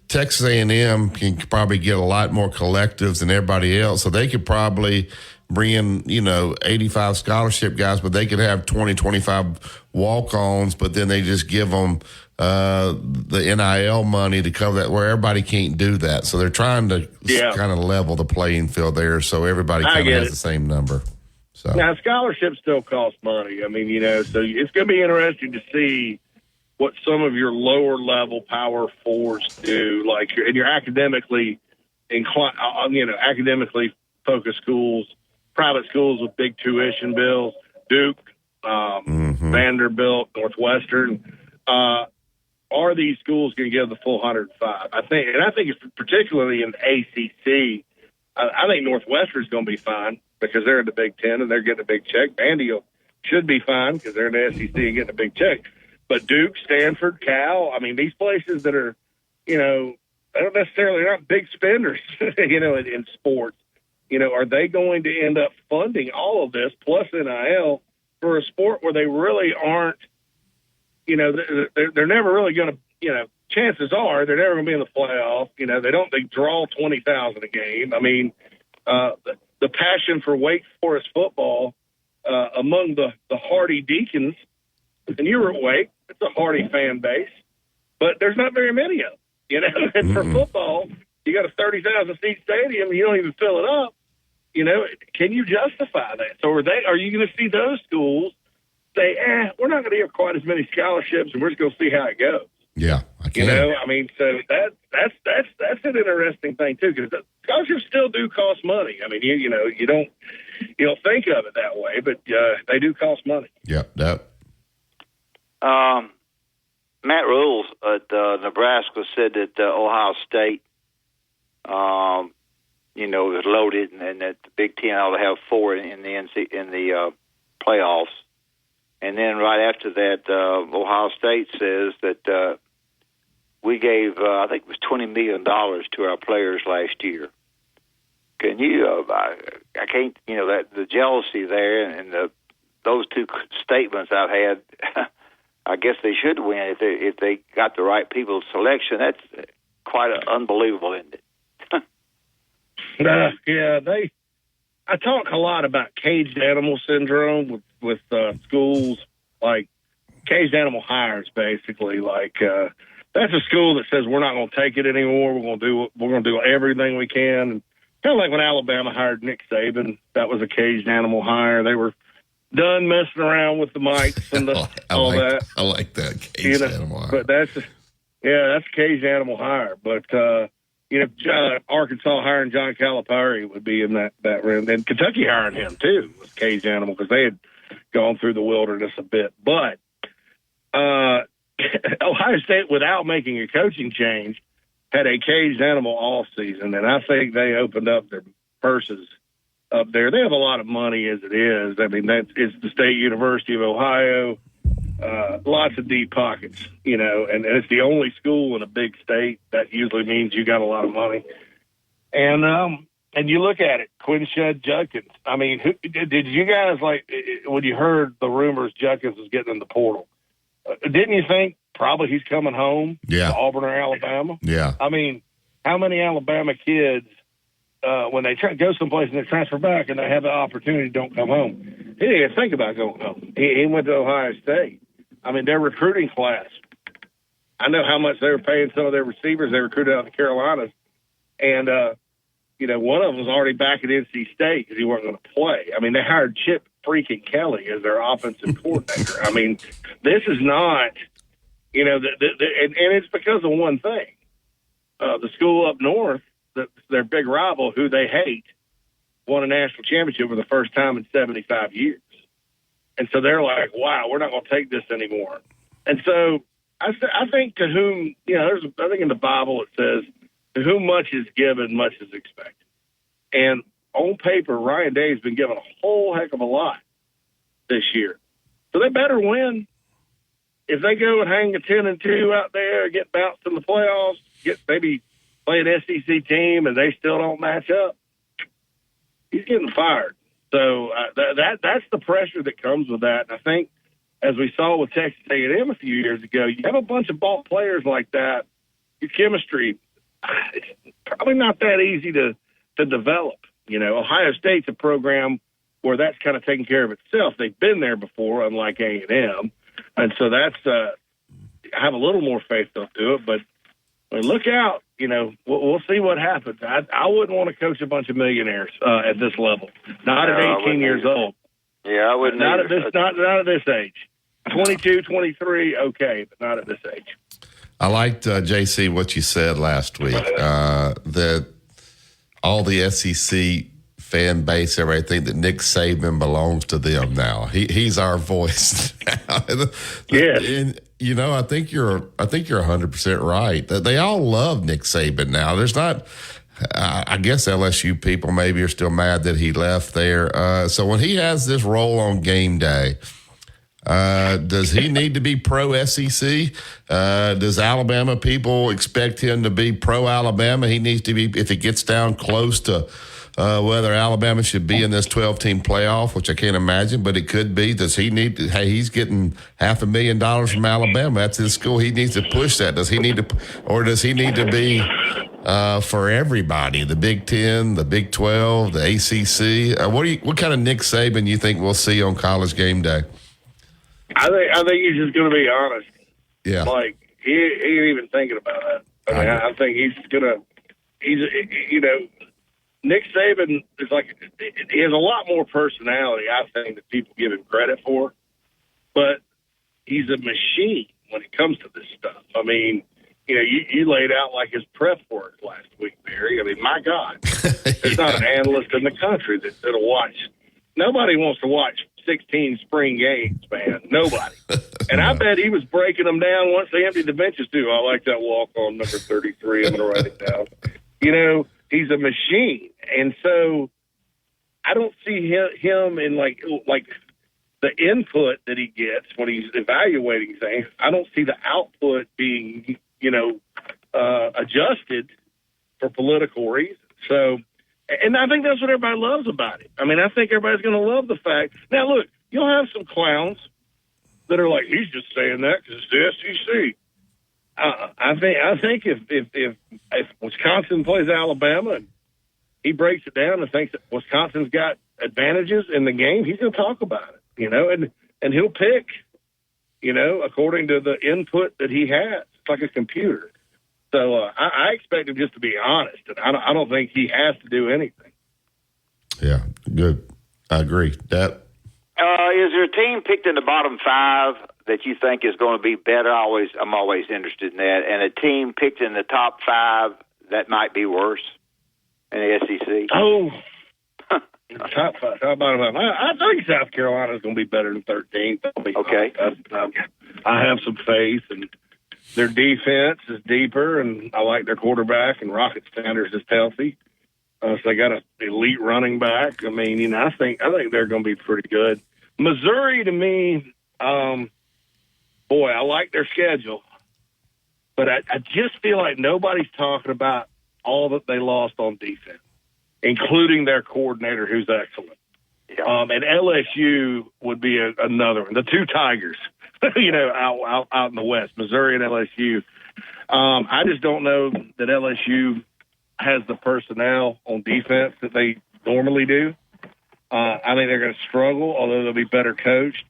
Texas A&M can probably get a lot more collectives than everybody else, so they could probably bring in, 85 scholarship guys, but they could have 20, 25 walk-ons, but then they just give them the NIL money to cover that, where everybody can't do that. So they're trying to kind of level the playing field there, so everybody kind of has the same number. So now scholarships still cost money. So it's going to be interesting to see what some of your lower level power fours do, like your academically inclined, academically focused schools, private schools with big tuition bills, Duke, Vanderbilt, Northwestern. Are these schools going to give the full 105? I think it's particularly in the ACC. I think Northwestern's going to be fine because they're in the Big Ten and they're getting a big check. Vandy should be fine because they're in the SEC and getting a big check. But Duke, Stanford, Cal, these places that are, they're not big spenders, in sports. Are they going to end up funding all of this plus NIL for a sport where they really aren't, they're never really going to, chances are they're never going to be in the playoff. You know, they draw 20,000 a game. I mean, the passion for Wake Forest football among the Hardy Deacons, and you were at Wake, it's a Hardy fan base, but there's not very many of them. You know, and for football, you got a 30,000 seat stadium, and you don't even fill it up. You know, can you justify that? So are you going to see those schools say, we're not going to give quite as many scholarships, and we're just going to see how it goes? Yeah, I can. You know, I mean, so that's an interesting thing too, because scholarships still do cost money. I mean, you don't think of it that way, but they do cost money. Yep. Matt Rules at Nebraska said that Ohio State, was loaded, and that the Big Ten ought to have 4 in the playoffs. And then right after that, Ohio State says that we gave, I think it was $20 million to our players last year. Can you? I can't. That the jealousy there, and those two statements I've had. I guess they should win if they got the right people's selection. That's quite unbelievable, isn't it? I talk a lot about caged animal syndrome with schools, like caged animal hires, basically. Like that's a school that says we're not going to take it anymore. We're going to do everything we can. And kind of like when Alabama hired Nick Saban, that was a caged animal hire. They were done messing around with the mics and all that. I like that caged animal hire. But that's a caged animal hire. But Arkansas hiring John Calipari would be in that room, and Kentucky hiring him too was caged animal because they had gone through the wilderness a bit. But Ohio State, without making a coaching change, had a caged animal all season, and I think they opened up their purses up there. They have a lot of money as it is. I mean, it's the State University of Ohio, lots of deep pockets, and it's the only school in a big state. That usually means you got a lot of money. And you look at it, Quinshad Judkins. I mean, did you guys, like, when you heard the rumors Judkins was getting in the portal, didn't you think probably he's coming home to Auburn or Alabama? Yeah. I mean, how many Alabama kids, when they go someplace and they transfer back and they have the opportunity, don't come home? He didn't even think about going home. He went to Ohio State. I mean, their recruiting class, I know how much they were paying some of their receivers they recruited out of the Carolinas. And, one of them was already back at NC State because he wasn't going to play. I mean, they hired Chip freaking Kelly as their offensive coordinator. I mean, this is not, and it's because of one thing. The school up north, their big rival, who they hate, won a national championship for the first time in 75 years. And so they're like, wow, we're not going to take this anymore. And so I think to whom, I think in the Bible it says, to whom much is given, much is expected. And on paper, Ryan Day's been given a whole heck of a lot this year. So they better win. If they go and hang a 10-2 out there, get bounced in the playoffs, maybe play an SEC team, and they still don't match up, he's getting fired. So that's the pressure that comes with that. And I think, as we saw with Texas A&M a few years ago, you have a bunch of ball players like that, your chemistry, it's probably not that easy to develop. Ohio State's a program where that's kind of taken care of itself. They've been there before, unlike A&M. And so that's I have a little more faith they'll do it. But look out. We'll see what happens. I wouldn't want to coach a bunch of millionaires at this level. Not at 18 years old. Yeah, I wouldn't. Not at this age. 22, 23, okay, but not at this age. I liked, JC, what you said last week, that all the SEC fan base, everybody think that Nick Saban belongs to them now. He's our voice now. Yeah. And, I think you're 100% right. They all love Nick Saban now. There's not, I guess LSU people maybe are still mad that he left there. So when he has this role on game day, does he need to be pro SEC? Does Alabama people expect him to be pro Alabama? He needs to be, if it gets down close to whether Alabama should be in this 12-team playoff, which I can't imagine, but it could be. Does he need to? Hey, he's getting $500,000 from Alabama. That's his school. He needs to push that. Does he need to, or does he need to be for everybody? The Big Ten, the Big 12, the ACC. What kind of Nick Saban you think we'll see on College Game Day? I think he's just going to be honest. Yeah, like he ain't even thinking about that. I think he's Nick Saban is he has a lot more personality, I think, that people give him credit for. But he's a machine when it comes to this stuff. I mean, you laid out like his prep work last week, Barry. I mean, my God, there's not an analyst in the country that'll watch. Nobody wants to watch 16 spring games, man. Nobody. And I bet he was breaking them down once they emptied the benches, too. I like that walk-on number 33. I'm going to write it down. He's a machine. And so I don't see him in like the input that he gets when he's evaluating things. I don't see the output being, adjusted for political reasons. So, and I think that's what everybody loves about it. I mean, I think everybody's going to love the fact. Now, look, you'll have some clowns that are like, he's just saying that because it's the SEC. I think if Wisconsin plays Alabama and he breaks it down and thinks that Wisconsin's got advantages in the game, he's going to talk about it, and he'll pick, according to the input that he has. It's like a computer. So I expect him just to be honest, and I don't think he has to do anything. Yeah, good. I agree. That. Is there a team picked in the bottom 5 that you think is going to be better? I'm always interested in that. And a team picked in the top 5 that might be worse in the SEC? Oh, top 5. Top bottom 5. I think South Carolina is going to be better than 13th. Okay. I have some faith, and their defense is deeper, and I like their quarterback, and Rocket Sanders is healthy. So they got an elite running back. I mean, I think they're going to be pretty good. Missouri, to me, I like their schedule, but I just feel like nobody's talking about all that they lost on defense, including their coordinator, who's excellent. Yeah. And LSU would be another one. The two Tigers, out in the West, Missouri and LSU. I just don't know that LSU has the personnel on defense that they normally do. I think they're going to struggle, although they'll be better coached.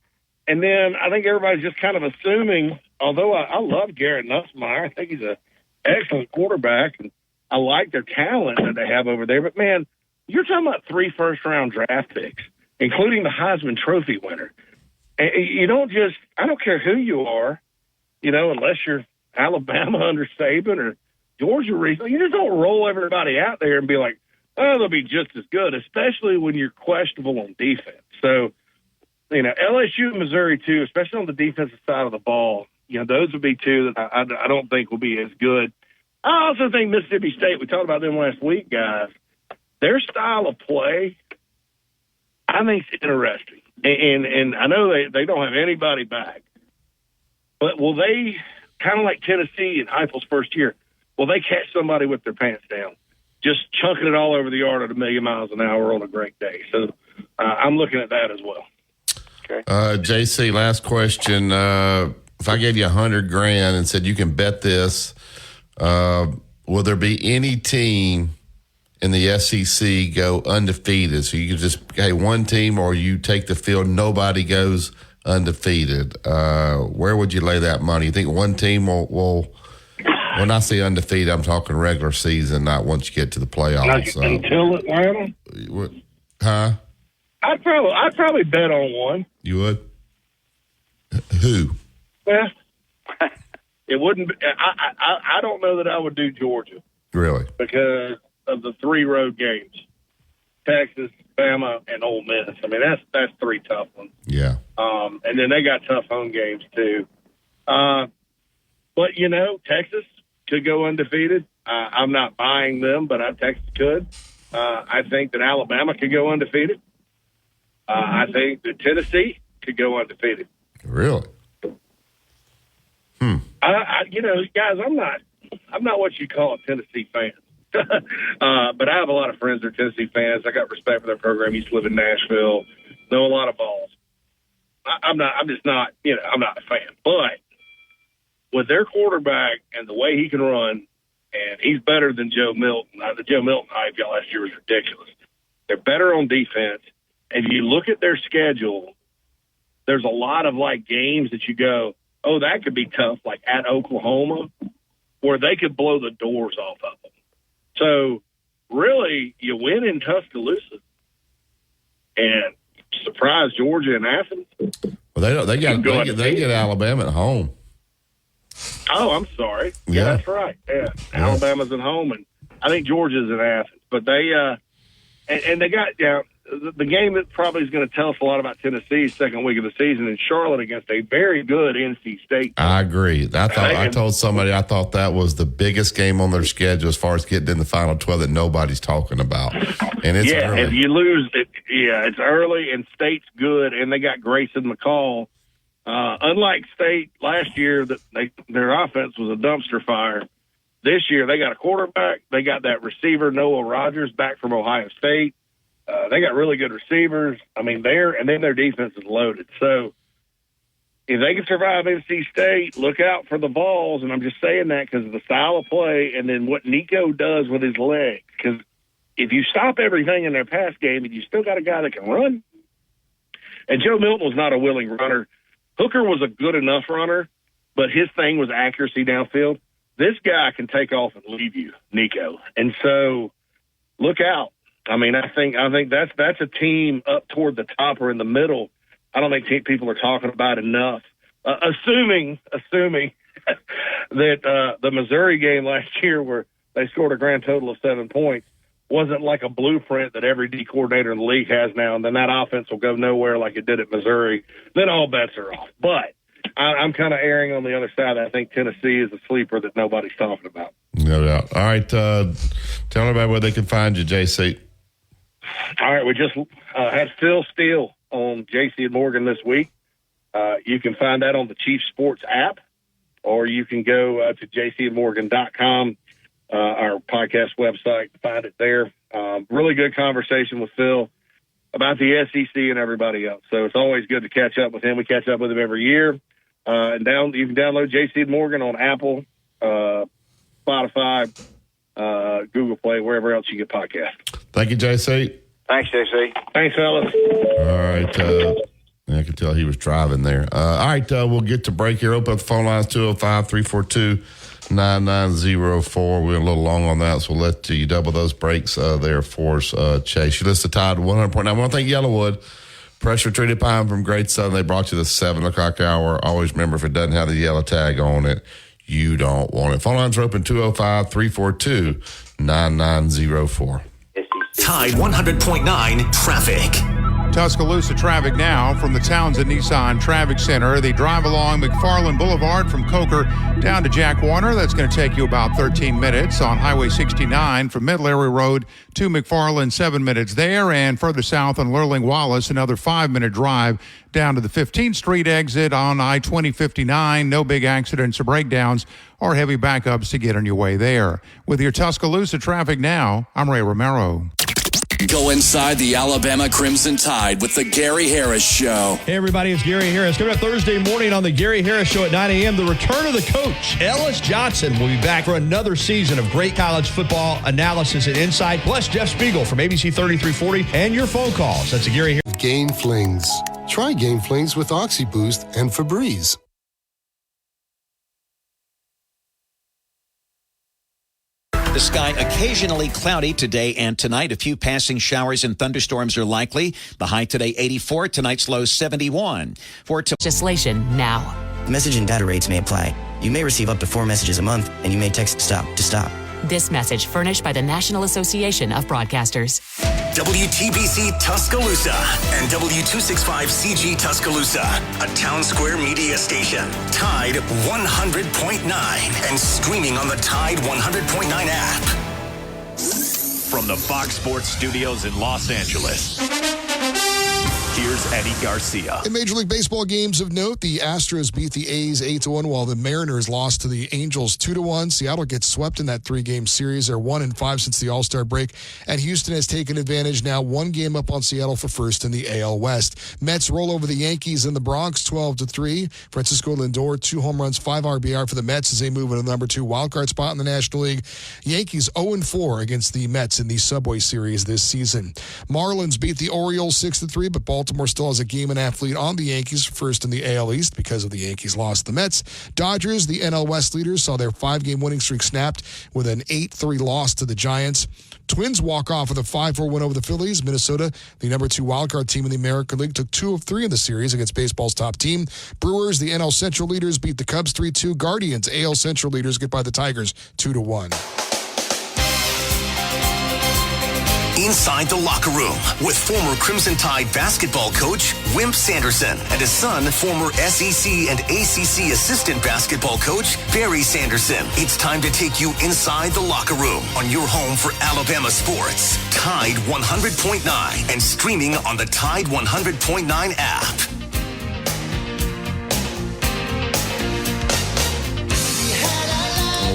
And then I think everybody's just kind of assuming, although I love Garrett Nussmeier, I think he's an excellent quarterback, and I like their talent that they have over there. But, man, you're talking about 3 first-round draft picks, including the Heisman Trophy winner. And you don't just – I don't care who you are, unless you're Alabama under Saban or Georgia recently. You just don't roll everybody out there and be like, oh, they'll be just as good, especially when you're questionable on defense. So, LSU and Missouri, too, especially on the defensive side of the ball, those would be 2 that I don't think will be as good. I also think Mississippi State, we talked about them last week, guys, their style of play, I think is interesting. And I know they don't have anybody back, but will they, kind of like Tennessee in Heupel's first year, will they catch somebody with their pants down, just chunking it all over the yard at 1,000,000 miles an hour on a great day? So I'm looking at that as well. Okay. JC, last question. If I gave you $100,000 and said you can bet this, will there be any team in the SEC go undefeated? So you can just, one team, or you take the field, nobody goes undefeated. Where would you lay that money? You think one team will when I say undefeated, I'm talking regular season, not once you get to the playoffs. Until Atlanta? Huh? I'd probably bet on one. You would? Who? Well, it wouldn't be, I don't know that I would do Georgia. Really? Because of the 3 road games. Texas, Bama, and Ole Miss. I mean, that's 3 tough ones. Yeah. And then they got tough home games too. But Texas could go undefeated. I'm not buying them, but Texas could. I think that Alabama could go undefeated. I think that Tennessee could go undefeated. Really? Guys, I'm not what you call a Tennessee fan. But I have a lot of friends that are Tennessee fans. I got respect for their program. Used to live in Nashville. Know a lot of balls. I'm not a fan. But with their quarterback and the way he can run, and he's better than Joe Milton. The Joe Milton hype last year was ridiculous. They're better on defense. And if you look at their schedule, there's a lot of games that you go, oh, that could be tough, like at Oklahoma, where they could blow the doors off of them. So really, you win in Tuscaloosa and surprise Georgia and Athens. Well, they get Alabama at home. Oh, I'm sorry. Yeah, that's right. Yeah, Alabama's at home, and I think Georgia's in Athens. But they and they got the game that probably is going to tell us a lot about Tennessee's second week of the season in Charlotte against a very good NC State. I agree. I told somebody I thought that was the biggest game on their schedule as far as getting in the Final 12 that nobody's talking about. And it's early. If you lose, it's early, and State's good, and they got Grayson McCall. Unlike State last year, their offense was a dumpster fire. This year, they got a quarterback. They got that receiver, Noah Rogers, back from Ohio State. They got really good receivers. I mean, and then their defense is loaded. So if they can survive NC State, look out for the Vols. And I'm just saying that because of the style of play and then what Nico does with his legs. Because if you stop everything in their pass game and you still got a guy that can run, and Joe Milton was not a willing runner. Hooker was a good enough runner, but his thing was accuracy downfield. This guy can take off and leave you, Nico. And so look out. I mean, I think that's a team up toward the top or in the middle. I don't think people are talking about enough. Assuming that the Missouri game last year where they scored a grand total of 7 points wasn't like a blueprint that every D coordinator in the league has now, and then that offense will go nowhere like it did at Missouri, then all bets are off. But I'm kind of erring on the other side. I think Tennessee is a sleeper that nobody's talking about. No doubt. All right, tell everybody where they can find you, JC. All right, we just had Phil Steele on JC and Morgan this week. You can find that on the Chief Sports app, or you can go to jcandmorgan.com, our podcast website, find it there. Really good conversation with Phil about the SEC and everybody else. So it's always good to catch up with him. We catch up with him every year. And you can download JC and Morgan on Apple, Spotify, Google Play, wherever else you get podcasts. Thank you, JC. Thanks, JC. Thanks, fellas. All right. I could tell he was driving there. All right, we'll get to break here. Open up the phone lines, 205-342-9904. We're a little long on that, so we'll let you double those breaks there for us, Chase. You listen to Tide 100.9. I want to thank Yellowwood. Pressure-treated pine from Great Southern. They brought you the 7 o'clock hour. Always remember, if it doesn't have the yellow tag on it, you don't want it. Phone lines are open, 205-342-9904. Tide 100.9 traffic. Tuscaloosa traffic now from the Townsend Nissan Traffic Center. They drive along McFarland Boulevard from Coker down to Jack Warner. That's going to take you about 13 minutes. On Highway 69 from Middlebury Road to McFarland, 7 minutes there. And further south on Lurling Wallace, another 5-minute drive down to the 15th Street exit on I-2059. No big accidents or breakdowns or heavy backups to get on your way there. With your Tuscaloosa traffic now, I'm Ray Romero. Go inside the Alabama Crimson Tide with the Gary Harris Show. Hey, everybody, it's Gary Harris. Coming up Thursday morning on the Gary Harris Show at 9 a.m., the return of the coach, Ellis Johnson, will be back for another season of great college football analysis and insight, plus Jeff Spiegel from ABC 3340 and your phone calls. That's the Gary Harris. Gain Flings. Try Gain Flings with OxyBoost and Febreze. The sky occasionally cloudy today and tonight. A few passing showers and thunderstorms are likely. The high today 84, tonight's low 71. Legislation now. Message and data rates may apply. You may receive up to 4 messages a month, and you may text STOP to stop. This message furnished by the National Association of Broadcasters. WTBC Tuscaloosa and W265CG Tuscaloosa, a Town Square media station. Tide 100.9 and streaming on the Tide 100.9 app. From the Fox Sports Studios in Los Angeles, Here's Eddie Garcia. In Major League Baseball games of note, the Astros beat the A's 8-1, while the Mariners lost to the Angels 2-1. Seattle gets swept in that 3-game series. They're 1-5 since the All-Star break, and Houston has taken advantage now, 1 game up on Seattle for first in the AL West. Mets roll over the Yankees in the Bronx 12-3. Francisco Lindor, 2 home runs, 5 RBI for the Mets as they move into the number 2 wildcard spot in the National League. Yankees 0-4 against the Mets in the Subway Series this season. Marlins beat the Orioles 6-3, but Baltimore still has a game and a half lead on the Yankees, first in the AL East because of the Yankees' loss to the Mets. Dodgers, the NL West leaders, saw their 5-game winning streak snapped with an 8-3 loss to the Giants. Twins walk off with a 5-4 win over the Phillies. Minnesota, the number 2 wildcard team in the American League, took 2 of 3 in the series against baseball's top team. Brewers, the NL Central leaders, beat the Cubs 3-2. Guardians, AL Central leaders, get by the Tigers 2-1. Inside the Locker Room with former Crimson Tide basketball coach Wimp Sanderson and his son, former SEC and ACC assistant basketball coach Barry Sanderson. It's time to take you inside the locker room on your home for Alabama sports. Tide 100.9 and streaming on the Tide 100.9 app.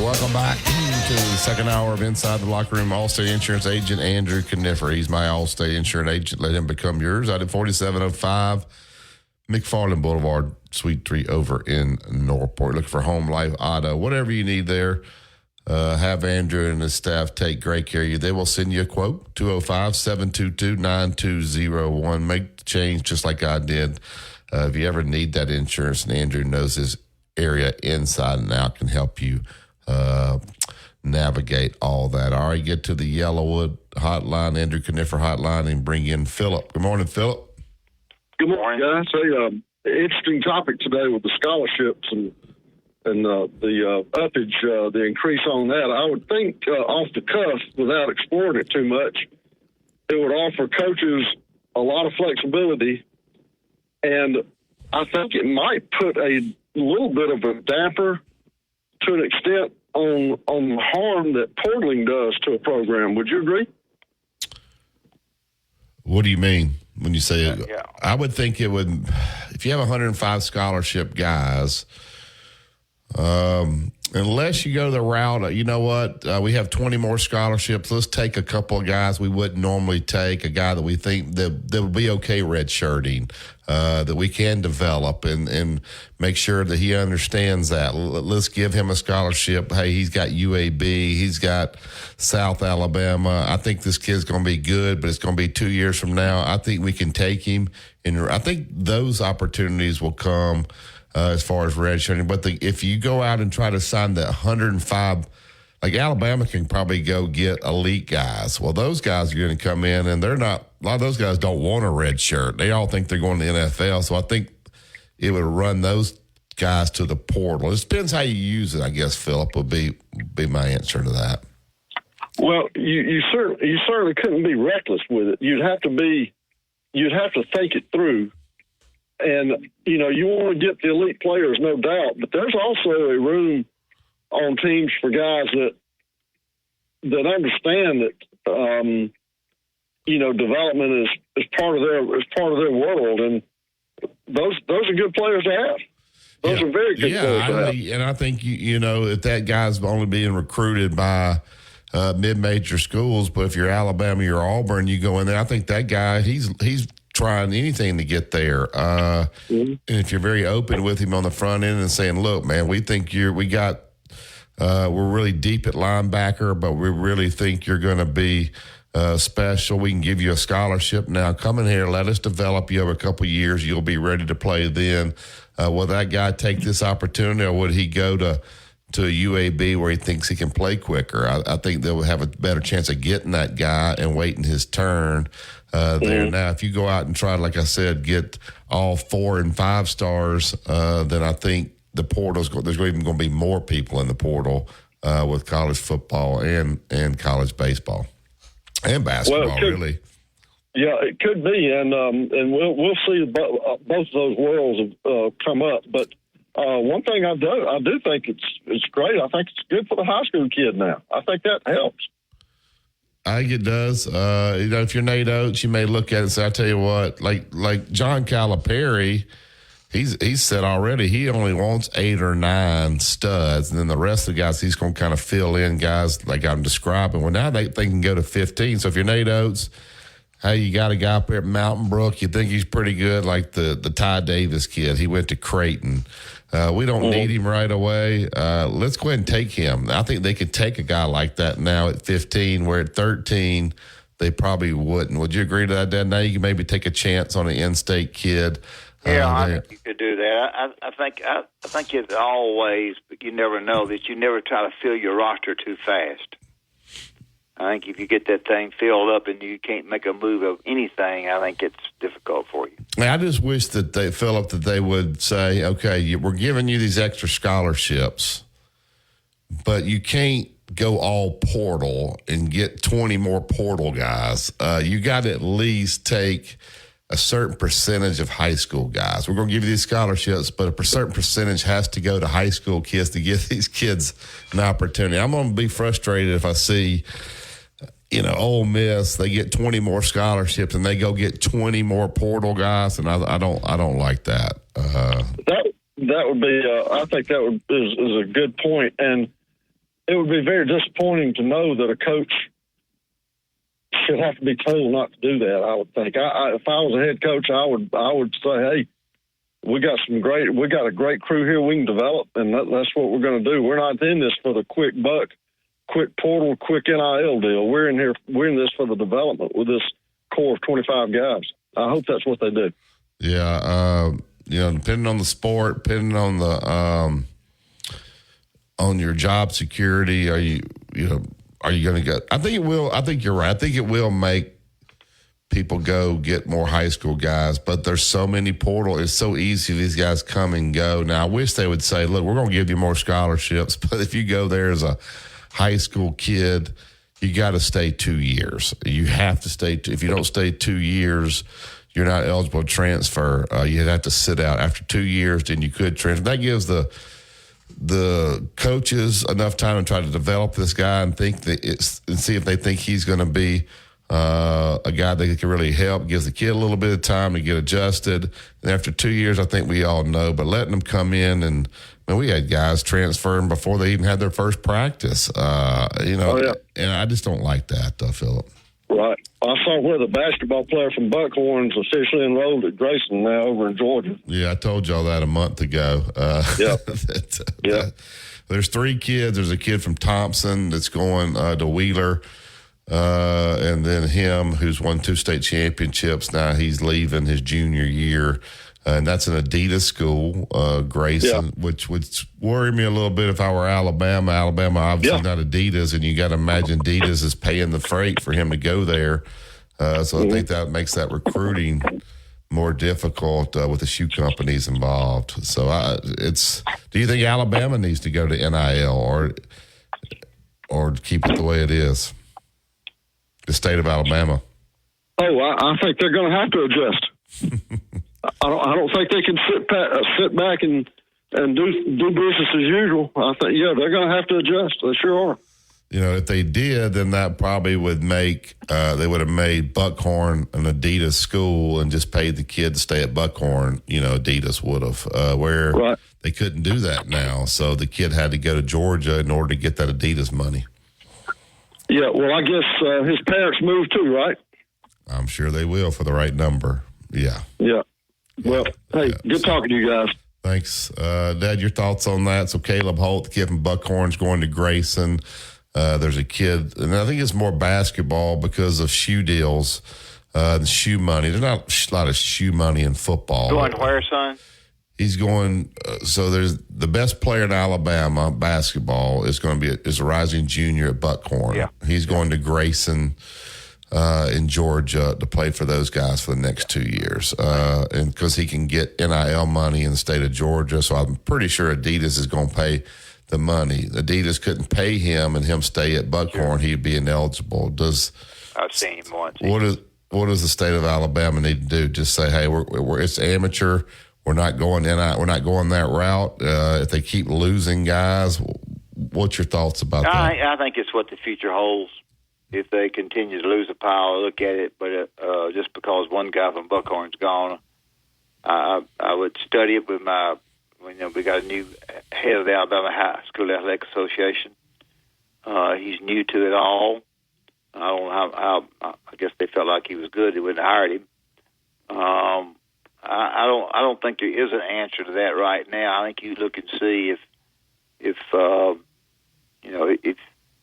Welcome back to the second hour of Inside the Locker Room. Allstate Insurance agent Andrew Kniffer. He's my Allstate Insurance agent. Let him become yours. I did 4705 McFarland Boulevard, Suite 3 over in Northport. Look for Home Life Auto. Whatever you need there, have Andrew and his staff take great care of you. They will send you a quote, 205-722-9201. Make the change just like I did. If you ever need that insurance, and Andrew knows his area inside and out, can help you navigate all that. All right, get to the Yellowwood hotline, Andrew Kniffer hotline, and bring in Philip. Good morning, Philip. Good morning, guys. Hey, interesting topic today with the scholarships and the uppage, the increase on that. I would think off the cuff, without exploring it too much, it would offer coaches a lot of flexibility, and I think it might put a little bit of a damper to an extent on the harm that portaling does to a program. Would you agree? What do you mean when you say it? Yeah. I would think it would, if you have 105 scholarship guys, unless you go the route, you know what, we have 20 more scholarships. Let's take a couple of guys we wouldn't normally take, a guy that we think that would be okay redshirting, that we can develop and make sure that he understands that. Let's give him a scholarship. Hey, he's got UAB. He's got South Alabama. I think this kid's going to be good, but it's going to be 2 years from now. I think we can take him. And I think those opportunities will come as far as redshirting. But if you go out and try to sign the 105, like Alabama can probably go get elite guys. Well, those guys are going to come in, and they're not. A lot of those guys don't want a red shirt. They all think they're going to the NFL. So I think it would run those guys to the portal. It depends how you use it, I guess, Philip, would be my answer to that. Well, you certainly couldn't be reckless with it. You'd have to think it through. And, you know, you want to get the elite players, no doubt, but there's also a room on teams for guys that understand that, you know, development is part of their world, and those are good players to have. Those are very good players to have. And I think you know, if that guy's only being recruited by mid-major schools, but if you're Alabama, you're Auburn, you go in there. I think that guy, he's trying anything to get there. And if you're very open with him on the front end and saying, "Look, man, we think we're really deep at linebacker, but we really think you're going to be special. We can give you a scholarship now. Come in here, let us develop you over a couple of years. You'll be ready to play then." Will that guy take this opportunity, or would he go to a UAB where he thinks he can play quicker? I think they'll have a better chance of getting that guy and waiting his turn there. Now, if you go out and try, like I said, get all 4 and 5 stars, then I think the portal's there's even going to be more people in the portal with college football and college baseball and basketball, really. Yeah, it could be, and we'll see both of those worlds come up. But one thing I do think it's great. I think it's good for the high school kid now. I think that helps. I think it does. If you're Nate Oates, you may look at it and say, I tell you what, like John Calipari, he's said already he only wants 8 or 9 studs, and then the rest of the guys he's going to kind of fill in guys like I'm describing. Well, now they can go to 15. So if you're Nate Oates, hey, you got a guy up there at Mountain Brook, you think he's pretty good, like the Ty Davis kid. He went to Creighton. We don't need him right away. Let's go ahead and take him. I think they could take a guy like that now at 15, where at 13 they probably wouldn't. Would you agree to that, Dad? Now you can maybe take a chance on an in-state kid. Yeah, I think you could do that. I think it's always, but you never know, that you never try to fill your roster too fast. I think if you get that thing filled up and you can't make a move of anything, I think it's difficult for you. I just wish that they would say, okay, we're giving you these extra scholarships, but you can't go all portal and get 20 more portal guys. You got to at least take a certain percentage of high school guys. We're going to give you these scholarships, but a certain percentage has to go to high school kids to give these kids an opportunity. I'm going to be frustrated if I see, Ole Miss, they get 20 more scholarships and they go get 20 more portal guys, and I don't like that. That would be, I think that is a good point, and it would be very disappointing to know that a coach should have to be told not to do that. I would think. If I was a head coach, I would say, hey, we got a great crew here we can develop, and that's what we're going to do. We're not in this for the quick buck, quick portal, quick NIL deal. We're in this for the development with this core of 25 guys. I hope that's what they do. Yeah, depending on the sport, depending on the on your job security, are you going to get? I think it will. I think you're right. I think it will make people go get more high school guys, but there's so many portal. It's so easy. These guys come and go. Now, I wish they would say, look, we're going to give you more scholarships, but if you go there as a high school kid, you got to stay 2 years. You have to stay. If you don't stay 2 years, you're not eligible to transfer. You'd have to sit out after 2 years. Then you could transfer. That gives the coaches enough time to try to develop this guy and see if they think he's going to be a guy that can really help. Gives the kid a little bit of time to get adjusted. And after 2 years, I think we all know. But letting them come in and we had guys transferring before they even had their first practice. And I just don't like that, Philip. Right. I saw where the basketball player from Buckhorn's officially enrolled at Grayson now over in Georgia. Yeah, I told y'all that a month ago. There's 3 kids. There's a kid from Thompson that's going to Wheeler, and then him who's won 2 state championships. Now he's leaving his junior year, and that's an Adidas school, Grayson, which would worry me a little bit if I were Alabama. Alabama obviously not Adidas, and you got to imagine Adidas is paying the freight for him to go there. So I think that makes that recruiting more difficult with the shoe companies involved. So do you think Alabama needs to go to NIL or keep it the way it is? The state of Alabama. Oh, I think they're going to have to adjust. I don't think they can sit back and do business as usual. I think they're going to have to adjust. They sure are. If they did, then that probably would make they would have made Buckhorn an Adidas school and just paid the kid to stay at Buckhorn. Adidas would have where they couldn't do that now. So the kid had to go to Georgia in order to get that Adidas money. Yeah, well, I guess his parents moved too, right? I'm sure they will for the right number. Yeah. Yeah. Well, hey, good talking to you guys. Thanks. Dad, your thoughts on that? So Caleb Holt, the kid from Buckhorn's going to Grayson. There's a kid, and I think it's more basketball because of shoe deals, the shoe money. There's not a lot of shoe money in football. Going where, son? He's going. So there's the best player in Alabama basketball is a rising junior at Buckhorn. Yeah. He's going to Grayson in Georgia to play for those guys for the next 2 years, and because he can get NIL money in the state of Georgia. So I'm pretty sure Adidas is going to pay the money. Adidas couldn't pay him and him stay at Buckhorn. He'd be ineligible. I've seen him once. What does the state of Alabama need to do? Just say, hey, it's amateur. We're not going that route. If they keep losing guys, what's your thoughts about that? I think it's what the future holds. if they continue to lose a pile, I'll look at it. But just because one guy from Buckhorn's gone, I would study it with my. We got a new head of the Alabama High School Athletic Association. He's new to it all. I don't know how. I guess they felt like he was good. They wouldn't have hired him. I don't think there is an answer to that right now. I think you look and see if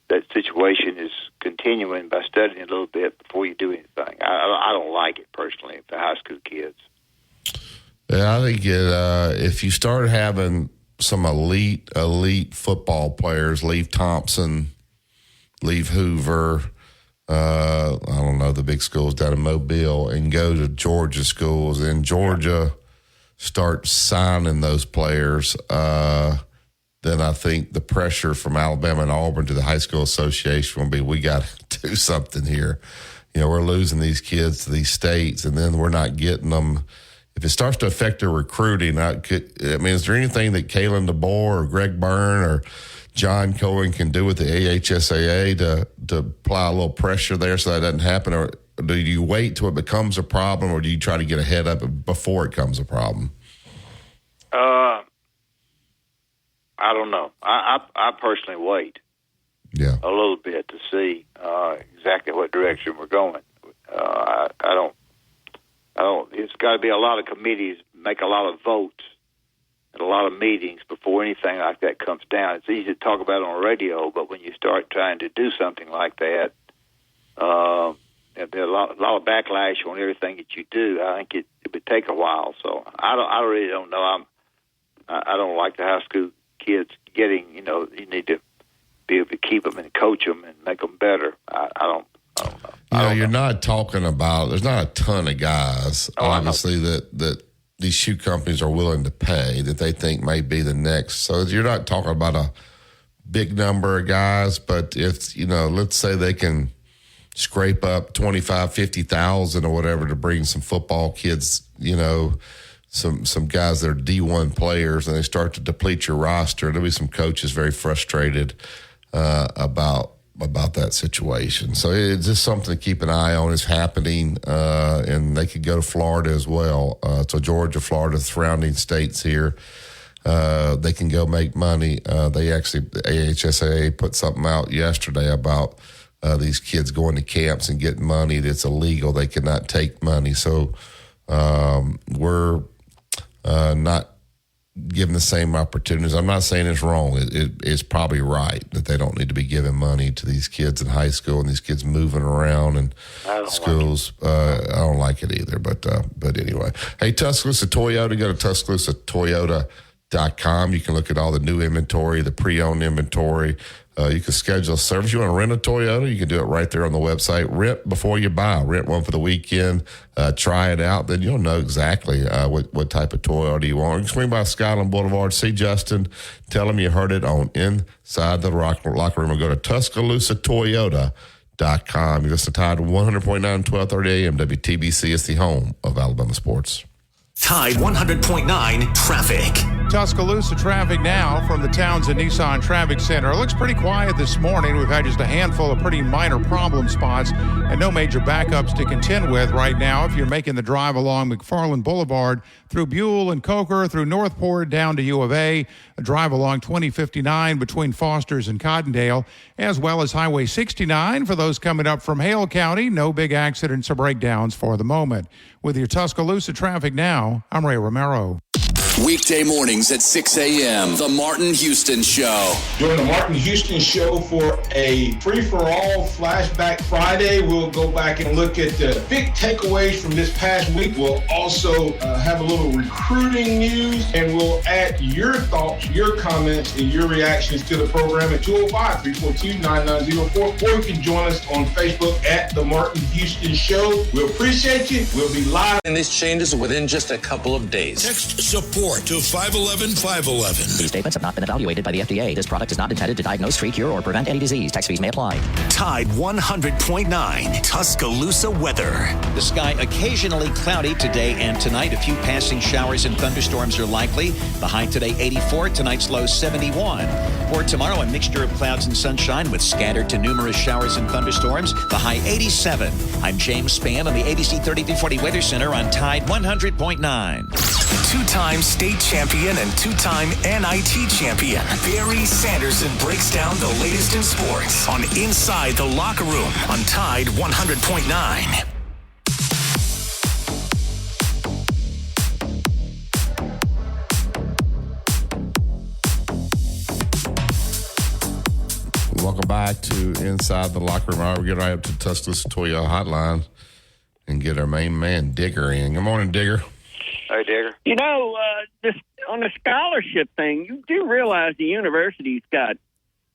that situation is continuing by studying a little bit before you do anything. I don't like it personally for high school kids. Yeah, I think if you start having some elite football players, leave Thompson, leave Hoover, I don't know, the big schools down in Mobile, and go to Georgia schools, and Georgia starts signing those players, then I think the pressure from Alabama and Auburn to the high school association will be, we got to do something here. We're losing these kids to these states, and then we're not getting them. If it starts to affect their recruiting, is there anything that Kalen DeBoer or Greg Byrne or John Cohen can do with the AHSAA to apply a little pressure there so that doesn't happen? Or do you wait till it becomes a problem, or do you try to get ahead of it before it becomes a problem? I don't know. I personally wait a little bit to see exactly what direction we're going. I don't. It's got to be a lot of committees, make a lot of votes, and a lot of meetings before anything like that comes down. It's easy to talk about it on radio, but when you start trying to do something like that, there's a lot of backlash on everything that you do. I think it would take a while. So I really don't know. I don't like the high school kids getting. You need to be able to keep them and coach them and make them better. I don't know. You're not talking about. There's not a ton of guys, obviously, that these shoe companies are willing to pay that they think may be the next. So you're not talking about a big number of guys, but if let's say they can scrape up 25,000, 50,000 or whatever to bring some football kids, some guys that are D1 players, and they start to deplete your roster. There'll be some coaches very frustrated about that situation. So it's just something to keep an eye on. Is happening, and they could go to Florida as well. So Georgia, Florida, surrounding states here, they can go make money. The AHSAA put something out yesterday about these kids going to camps and getting money that's illegal. They cannot take money. So we're not given the same opportunities. I'm not saying it's wrong. It's probably right that they don't need to be giving money to these kids in high school and these kids moving around in schools. I don't like it either. But anyway, hey, Tuscaloosa Toyota. Go to TuscaloosaToyota.com. You can look at all the new inventory, the pre-owned inventory. You can schedule a service. You want to rent a Toyota, you can do it right there on the website. Rent before you buy. Rent one for the weekend. Try it out. Then you'll know exactly what type of Toyota you want. You can swing by Skyland Boulevard. See Justin. Tell him you heard it on Inside the Locker Room. Or go to TuscaloosaToyota.com. You listen to Tide 100.9, 1230 AM. WTBC is the home of Alabama sports. Tide 100.9 traffic. Tuscaloosa traffic now from the Townsend Nissan Traffic Center. It looks pretty quiet this morning. We've had just a handful of pretty minor problem spots and no major backups to contend with right now. If you're making the drive along McFarland Boulevard through Buell and Coker, through Northport down to U of A, a drive along 2059 between Foster's and Cottondale, as well as Highway 69 for those coming up from Hale County. No big accidents or breakdowns for the moment. With your Tuscaloosa traffic now, I'm Ray Romero. Weekday mornings at 6 a.m., The Martin Houston Show. Join The Martin Houston Show for a free-for-all Flashback Friday. We'll go back and look at the big takeaways from this past week. We'll also have a little recruiting news, and we'll add your thoughts, your comments, and your reactions to the program at 205-342-9904. Or you can join us on Facebook at The Martin Houston Show. We appreciate you. We'll be live. And this changes within just a couple of days. Text support report to 511-511. These statements have not been evaluated by the FDA. This product is not intended to diagnose, treat, cure, or prevent any disease. Tax fees may apply. Tide 100.9 Tuscaloosa weather. The sky occasionally cloudy today and tonight. A few passing showers and thunderstorms are likely. The high today 84, tonight's low 71. For tomorrow, a mixture of clouds and sunshine with scattered to numerous showers and thunderstorms. The high 87. I'm James Spann on the ABC 3340 Weather Center on Tide 100.9. Two-time state champion and two-time NIT champion Barry Sanderson breaks down the latest in sports on Inside the Locker Room on Tide 100.9. Welcome back to Inside the Locker Room. All right, we're getting right up to Tuscaloosa Toyota Hotline and get our main man, Digger, in. Good morning, Digger. Hey, Digger. You know, on the scholarship thing, you do realize the university's got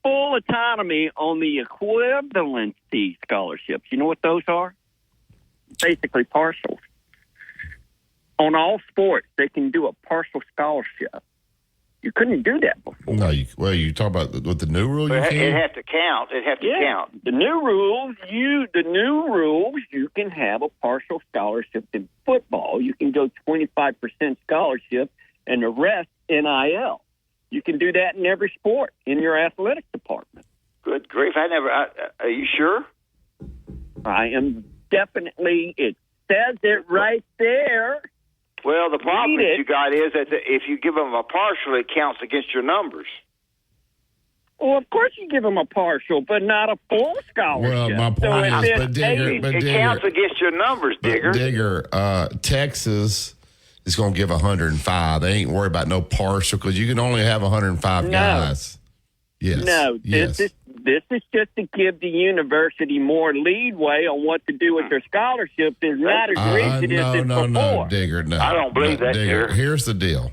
full autonomy on the equivalency scholarships. You know what those are? Basically partials. On all sports, they can do a partial scholarship. You couldn't do that before. No, you talk about with the new rule. It has to count. It has to count. The new rules, you can have a partial scholarship in football. You can go 25% scholarship, and the rest NIL. You can do that in every sport in your athletic department. Good grief! Are you sure? I am definitely. It says it right there. Well, the problem that you got is that if you give them a partial, it counts against your numbers. Well, of course you give them a partial, but not a full scholarship. Well, my point is, it counts against your numbers, Digger. Digger, Texas is going to give 105. They ain't worried about no partial because you can only have 105 guys. Yes. No, this is just to give the university more leeway on what to do with their scholarships. It's not as rigid as it's before. No, Digger, no. I don't believe that, Digger. Here's the deal.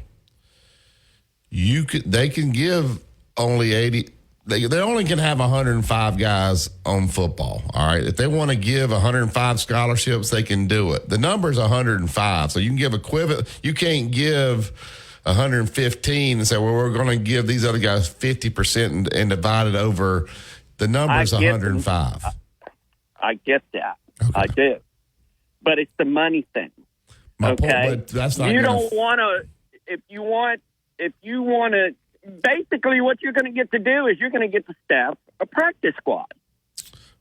They can give only 80. They only can have 105 guys on football, all right? If they want to give 105 scholarships, they can do it. The number's 105, so you can give equivalent. You can't give 115 and say, well, we're going to give these other guys 50% and divide it over. The number's 105. I get that. Okay. I do. But it's the money thing. My point, but that's not you don't want to, if you want to, basically what you're going to get to do is you're going to get to staff a practice squad.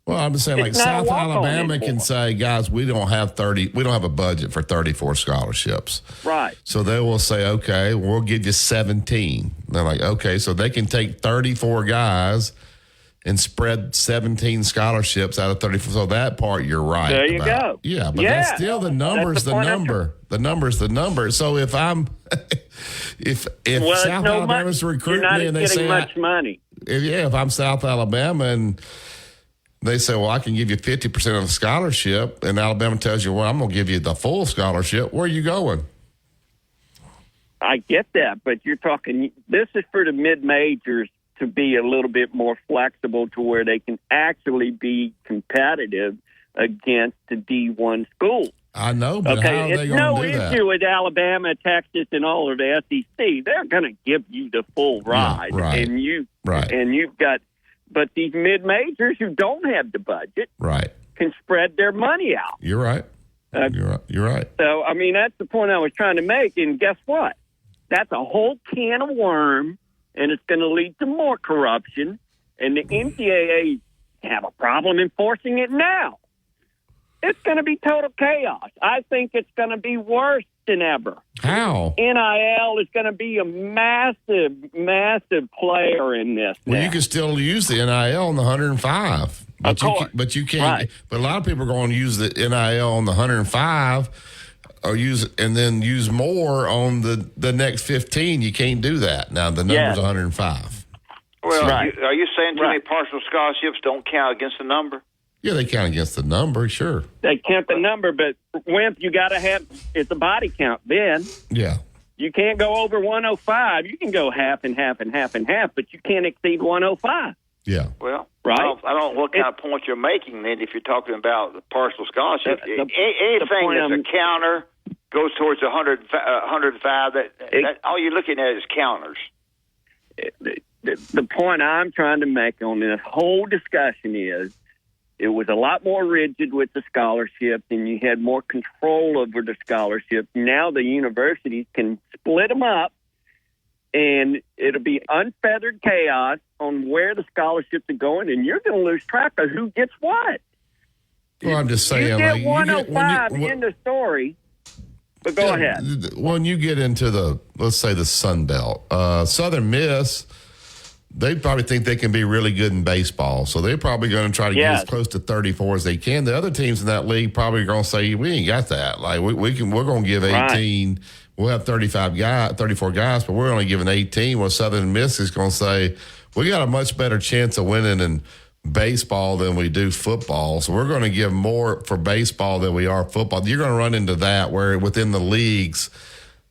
Well, I'm just saying, like South Alabama can say, guys, we don't have a budget for 34 scholarships. Right. So they will say, okay, we'll give you 17. They're like, okay, so they can take 34 guys and spread 17 scholarships out of 34. So that part, you're right. There you go. Yeah, but that's still the number's the number. The number's the number. So if I'm, if South Alabama's recruiting me and they say much money. If I'm South Alabama and they say, well, I can give you 50% of the scholarship, and Alabama tells you, well, I'm going to give you the full scholarship, where are you going? I get that, but you're talking, this is for the mid-majors to be a little bit more flexible to where they can actually be competitive against the D1 schools. I know, but how are they going to do that? It's no issue with Alabama, Texas, and all of the SEC. They're going to give you the full ride. Yeah, right. And you've got, but these mid-majors who don't have the budget can spread their money out. You're right. You're right. So, I mean, that's the point I was trying to make. And guess what? That's a whole can of worms, and it's going to lead to more corruption. And the NCAA have a problem enforcing it now. It's going to be total chaos. I think it's going to be worse than ever. How? NIL is going to be a massive, massive player in this. Well, you can still use the NIL on the 105. But you can't. Right. But a lot of people are going to use the NIL on the 105 or then use more on the next 15. You can't do that. Now, the number's 105. Well, are you saying too many partial scholarships don't count against the number? Yeah, they count against the number, sure. They count the number, but Wimp, you got to have it's a body count then. Yeah. You can't go over 105. You can go half and half and half and half, but you can't exceed 105. Yeah. Well, I don't know what kind of point you're making then if you're talking about the partial scholarship. Anything that's a counter goes towards 105. That all you're looking at is counters. The point I'm trying to make on this whole discussion is it was a lot more rigid with the scholarships, and you had more control over the scholarships. Now the universities can split them up, and it'll be unfeathered chaos on where the scholarships are going, and you're going to lose track of who gets what. Well, I'm just saying. You get 105 in the story, but go ahead. When you get into let's say the Sun Belt, Southern Miss, they probably think they can be really good in baseball, so they're probably going to try to get as close to 34 as they can. The other teams in that league probably are going to say, we ain't got that. Like we're going to give 18. Right. We'll have 34 guys, but we're only giving 18. Well, Southern Miss is going to say, we got a much better chance of winning in baseball than we do football, so we're going to give more for baseball than we are football. You're going to run into that where within the leagues,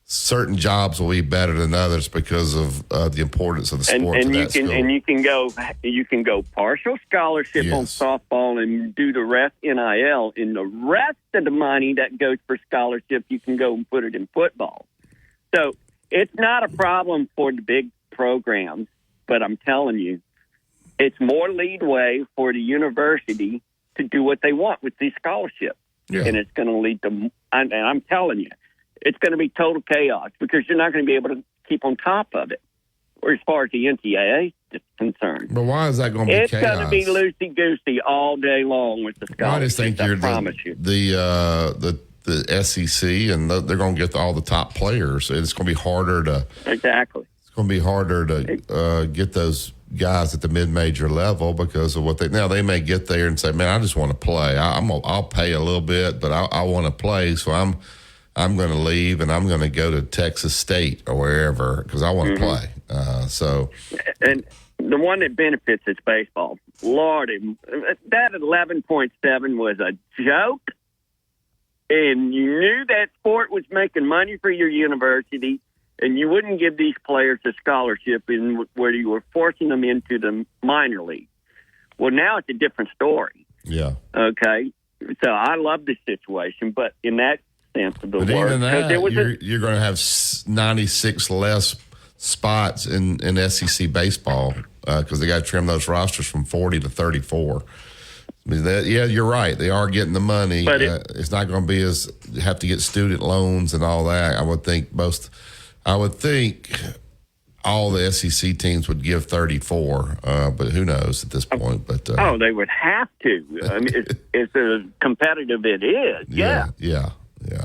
certain jobs will be better than others because of the importance of the sport. And you can go partial scholarship on softball and do the rest NIL, and the rest of the money that goes for scholarship you can go and put it in football. So it's not a problem for the big programs, but I'm telling you, it's more leadway for the university to do what they want with these scholarships, and it's going to lead to. And I'm telling you, it's going to be total chaos because you're not going to be able to keep on top of it, or as far as the NCAA is concerned. But why is that going to be chaos? It's going to be loosey-goosey all day long with the scholarships. I just think you're the SEC, and they're going to get all the top players. It's going to be harder to It's going to be harder to get those guys at the mid-major level because of what they may get there and say, man, I just want to play. I'll pay a little bit, but I want to play, so I'm going to leave and I'm going to go to Texas State or wherever because I want to play. And the one that benefits is baseball. Lord, that 11.7 was a joke, and you knew that sport was making money for your university, and you wouldn't give these players a scholarship where you were forcing them into the minor league. Well, now it's a different story. Yeah. Okay. So I love this situation, but in that sense of the word, even that, you're going to have 96 less spots in SEC baseball because they got to trim those rosters from 40 to 34. I mean, you're right. They are getting the money. But it's not going to be as have to get student loans and all that. I would think all the SEC teams would give 34, but who knows at this point? But they would have to. I mean, it's as competitive it is. Yeah.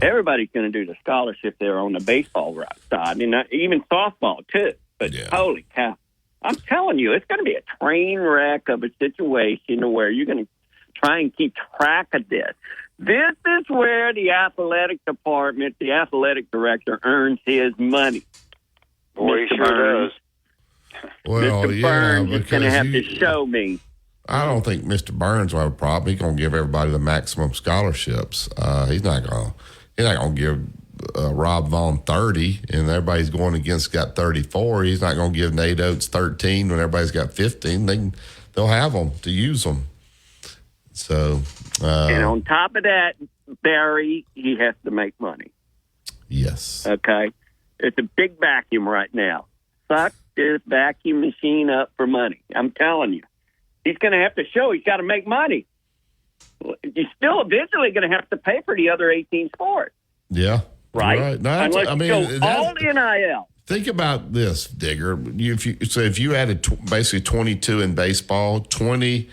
Everybody's going to do the scholarship there on the baseball side, and even softball too. But holy cow! I'm telling you, it's going to be a train wreck of a situation where you're going to try and keep track of this. This is where the athletic department, the athletic director, earns his money. Boy, he sure does. Well, Mr. Burns is going to have to show me. I don't think Mr. Burns will have a problem. He's going to give everybody the maximum scholarships. He's not going to give Rob Vaughn 30, and everybody's going against got 34. He's not going to give Nate Oates 13 when everybody's got 15. They'll have them to use them. So, and on top of that, Barry, he has to make money. Yes. Okay. It's a big vacuum right now. Suck this vacuum machine up for money. I'm telling you. He's going to have to show he's got to make money. You're still eventually going to have to pay for the other 18 sports. Yeah. Right? No, unless you go all NIL. Think about this, Digger. If you added basically 22 in baseball, 20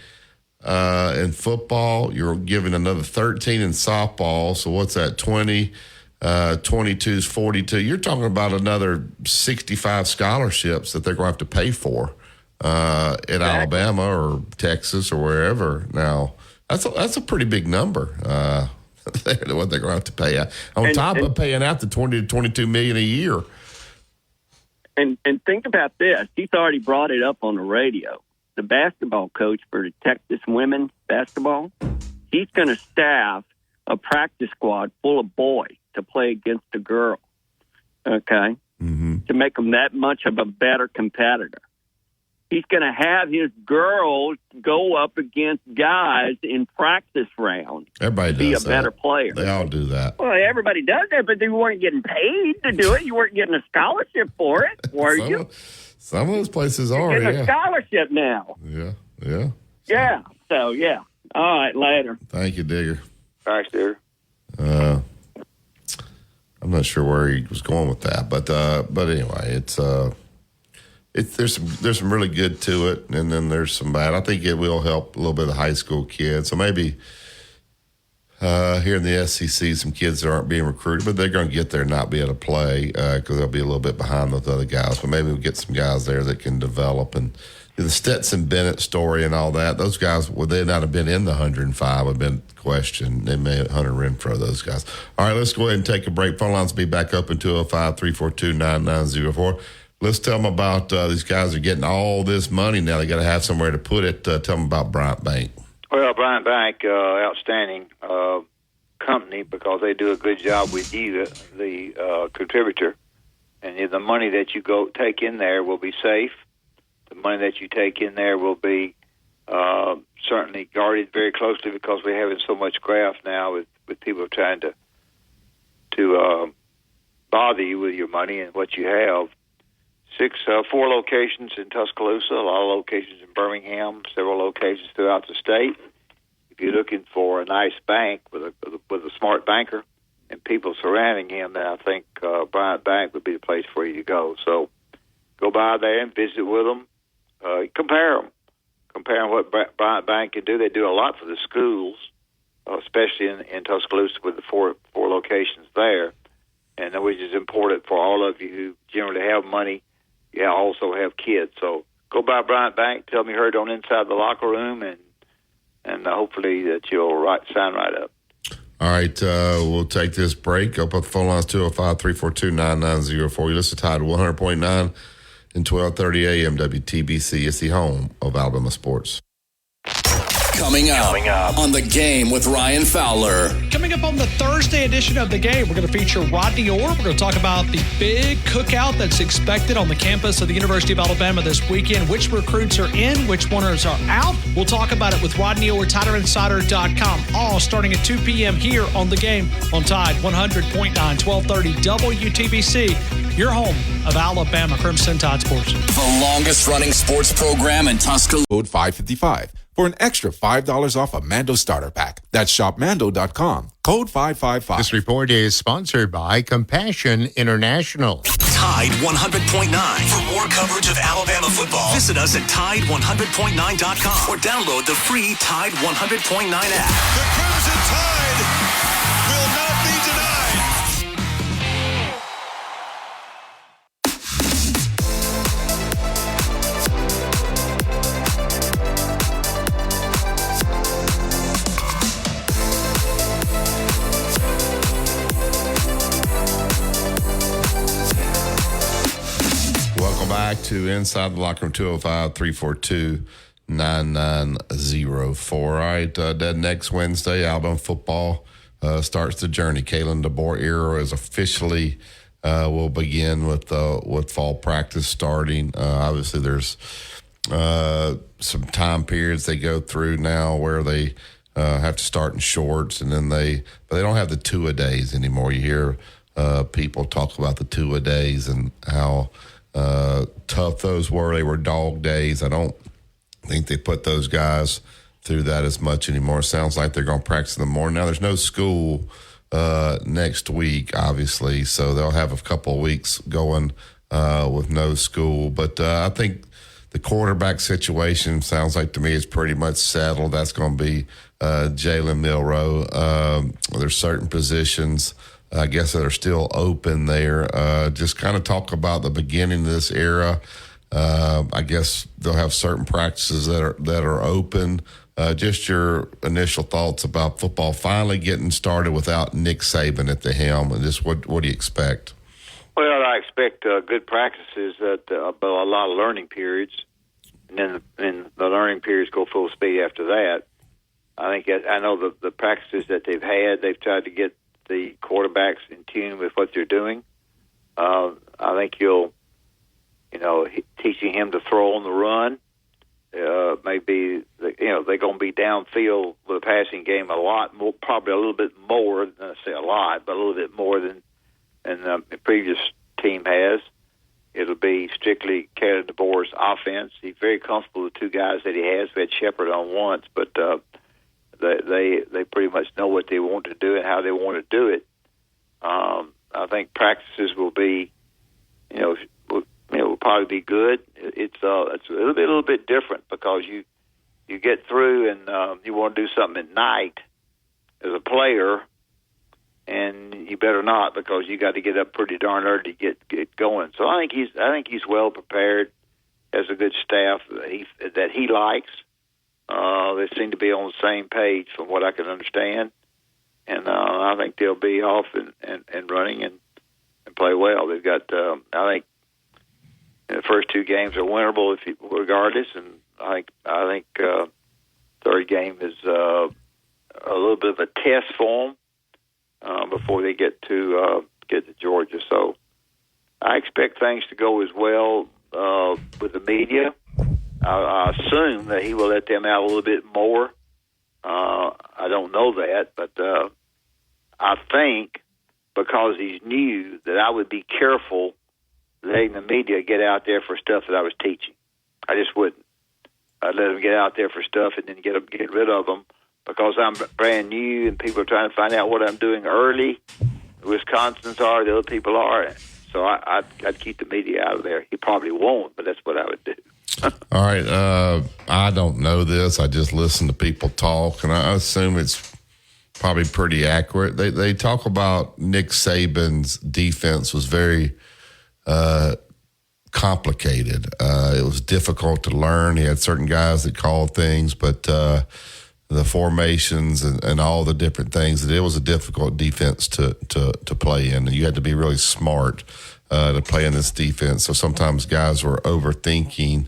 in football, you're giving another 13 in softball. So what's that? 20, 22 is 42. You're talking about another 65 scholarships that they're going to have to pay for at Alabama or Texas or wherever. Now, that's a pretty big number. What they're going to have to pay out. On top of paying out the 20 to 22 million a year. And think about this. He's already brought it up on the radio. The basketball coach for the Texas women's basketball, he's going to staff a practice squad full of boys to play against a girl, okay, to make them that much of a better competitor. he's going to have his girls go up against guys in practice rounds. Everybody to be a does that. better player. They all do that. Well, everybody does that, but they weren't getting paid to do it. You weren't getting a scholarship for it, were you? Some of those places are, You're getting a scholarship now. Yeah. Yeah. So, yeah. All right, later. Thank you, Digger. Thanks, Digger. I'm not sure where he was going with that, but anyway, there's some really good to it, and then there's some bad. I think it will help a little bit of the high school kids. So maybe here in the SEC, some kids that aren't being recruited, but they're going to get there and not be able to play because they'll be a little bit behind with other guys. But maybe we'll get some guys there that can develop. And the Stetson Bennett story and all that, those guys, would they not have been in the 105, have been questioned. They may have Hunter Renfro, those guys. All right, let's go ahead and take a break. Phone lines will be back open 205-342-9904. Let's tell them about these guys are getting all this money now. They got to have somewhere to put it. Tell them about Bryant Bank. Well, Bryant Bank, outstanding company because they do a good job with you, the contributor. And the money that you go take in there will be safe. The money that you take in there will be certainly guarded very closely because we're having so much graft now with people trying to bother you with your money and what you have. 4 locations in Tuscaloosa, a lot of locations in Birmingham, several locations throughout the state. If you're looking for a nice bank with a smart banker and people surrounding him, then I think Bryant Bank would be the place for you to go. So go by there and visit with them. Compare what Bryant Bank can do. They do a lot for the schools, especially in Tuscaloosa with the four locations there, and which is important for all of you who generally have money. You also have kids. So go by Bryant Bank. Tell me you heard on Inside the Locker Room, and hopefully that you'll sign right up. All right, we'll take this break. Up at the phone lines 205-342-9904. You listen to Tide 100.9. In 1230 AM WTBC. It's the home of Alabama sports. Coming up on The Game with Ryan Fowler. Coming up on the Thursday edition of The Game, we're going to feature Rodney Orr. We're going to talk about the big cookout that's expected on the campus of the University of Alabama this weekend. Which recruits are in, which ones are out. We'll talk about it with Rodney Orr, TiderInsider.com. All starting at 2 p.m. here on The Game on Tide 100.9, 1230 WTBC. Your home of Alabama Crimson Tide Sports. The longest running sports program in Tuscaloosa. Code 555 for an extra $5 off a Mando starter pack. That's shopmando.com. Code 555. This report is sponsored by Compassion International. Tide 100.9. For more coverage of Alabama football, visit us at Tide100.9.com or download the free Tide 100.9 app. The Crimson Tide will not be denied. Back to Inside the Locker Room, 205-342-9904. All right, that next Wednesday, Alabama football starts the journey. Kalen DeBoer era is officially will begin with fall practice starting. Obviously, there's some time periods they go through now where they have to start in shorts, and then but they don't have the two-a-days anymore. You hear people talk about the two-a-days and how tough those were. They were dog days. I don't think they put those guys through that as much anymore. It sounds like they're going to practice in the morning. Now, there's no school next week, obviously, so they'll have a couple of weeks going with no school. But I think the quarterback situation sounds like to me is pretty much settled. That's going to be Jalen Milroe. There's certain positions I guess that are still open there. Just kind of talk about the beginning of this era. I guess they'll have certain practices that are open. Just your initial thoughts about football finally getting started without Nick Saban at the helm, and just what do you expect? Well, I expect good practices, but a lot of learning periods, and then the learning periods go full speed after that. I know the practices that they've had, they've tried to get the quarterbacks in tune with what they're doing. I think you'll teaching him to throw on the run. Maybe they're going to be downfield with a passing game a lot more, probably a little bit more. Not say a lot, but a little bit more than the previous team has. It'll be strictly Kalen DeBoer's offense. He's very comfortable with two guys that he has. We had Shepard on once, but they pretty much know what they want to do and how they want to do it. I think practices will be, will probably be good. It's a little bit different because you get through and you want to do something at night as a player, and you better not because you got to get up pretty darn early to get going. So I think he's well prepared. Has a good staff that he likes. They seem to be on the same page from what I can understand, and I think they'll be off and running and play well. They've got I think the first two games are winnable regardless, and I think third game is a little bit of a test for them before they get to Georgia. So I expect things to go as well with the media. I assume that he will let them out a little bit more. I don't know that, but I think because he's new that I would be careful letting the media get out there for stuff that I was teaching. I just wouldn't. I'd let them get out there for stuff and then get rid of them because I'm brand new and people are trying to find out what I'm doing early. The Wisconsins are, the other people are. So I'd keep the media out of there. He probably won't, but that's what I would do. All right. I don't know this. I just listen to people talk, and I assume it's probably pretty accurate. They talk about Nick Saban's defense was very complicated. It was difficult to learn. He had certain guys that called things, but the formations and all the different things, that it was a difficult defense to play in. And you had to be really smart to play in this defense. So sometimes guys were overthinking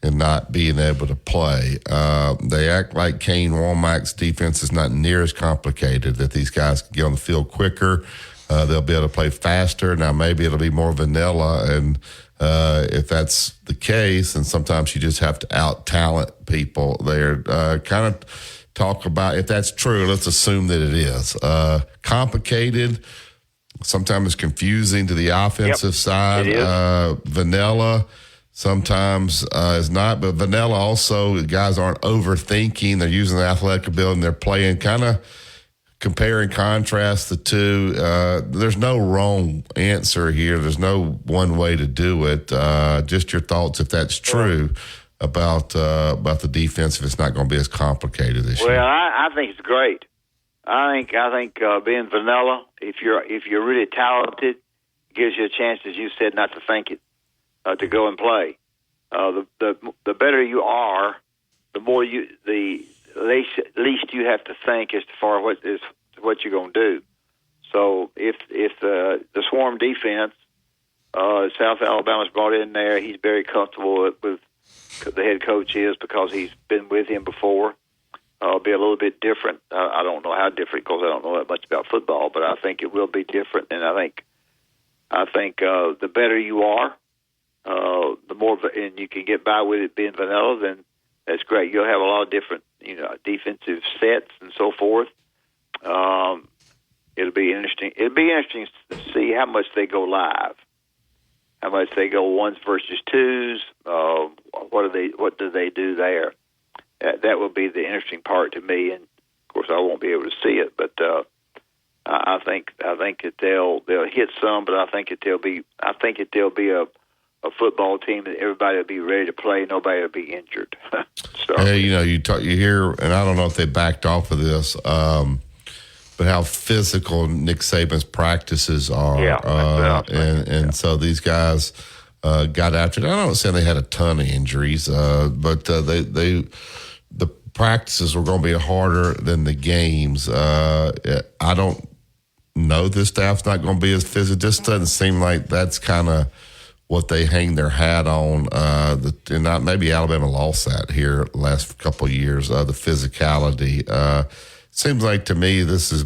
and not being able to play. They act like Kane Womack's defense is not near as complicated, that these guys can get on the field quicker. They'll be able to play faster. Now, maybe it'll be more vanilla, and if that's the case, then sometimes you just have to out-talent people there. Kind of talk about, if that's true, let's assume that it is. Complicated, sometimes confusing to the offensive side. Vanilla sometimes is not, but vanilla also, guys aren't overthinking. They're using the athletic ability, and they're playing kind of compare and contrast the two. There's no wrong answer here. There's no one way to do it. Just your thoughts, if that's true, about the defense, if it's not going to be as complicated this year. Well, I think it's great. I think being vanilla, if you're really talented, gives you a chance, as you said, not to think it, to go and play. The better you are, the more least you have to think as far as what you're going to do. So if the swarm defense, South Alabama's brought in there, he's very comfortable with the head coach is because he's been with him before. Be a little bit different. I don't know how different because I don't know that much about football, but I think it will be different. And I think the better you are, the more, and you can get by with it being vanilla, then that's great. You'll have a lot of different, defensive sets and so forth. It'll be interesting. It'll be interesting to see how much they go live, how much they go ones versus twos. What do they do there? That will be the interesting part to me. And of course, I won't be able to see it, but I think that they'll hit some, but I think that they'll be a football team that everybody will be ready to play. Nobody will be injured. So, hey, you hear, and I don't know if they backed off of this, but how physical Nick Saban's practices are. Yeah, so these guys got after it. I don't say they had a ton of injuries, but the practices were going to be harder than the games. I don't know this staff's not going to be as physical. It just doesn't seem like that's kind of what they hang their hat on. And maybe Alabama lost that here last couple of years, the physicality. Seems like to me this is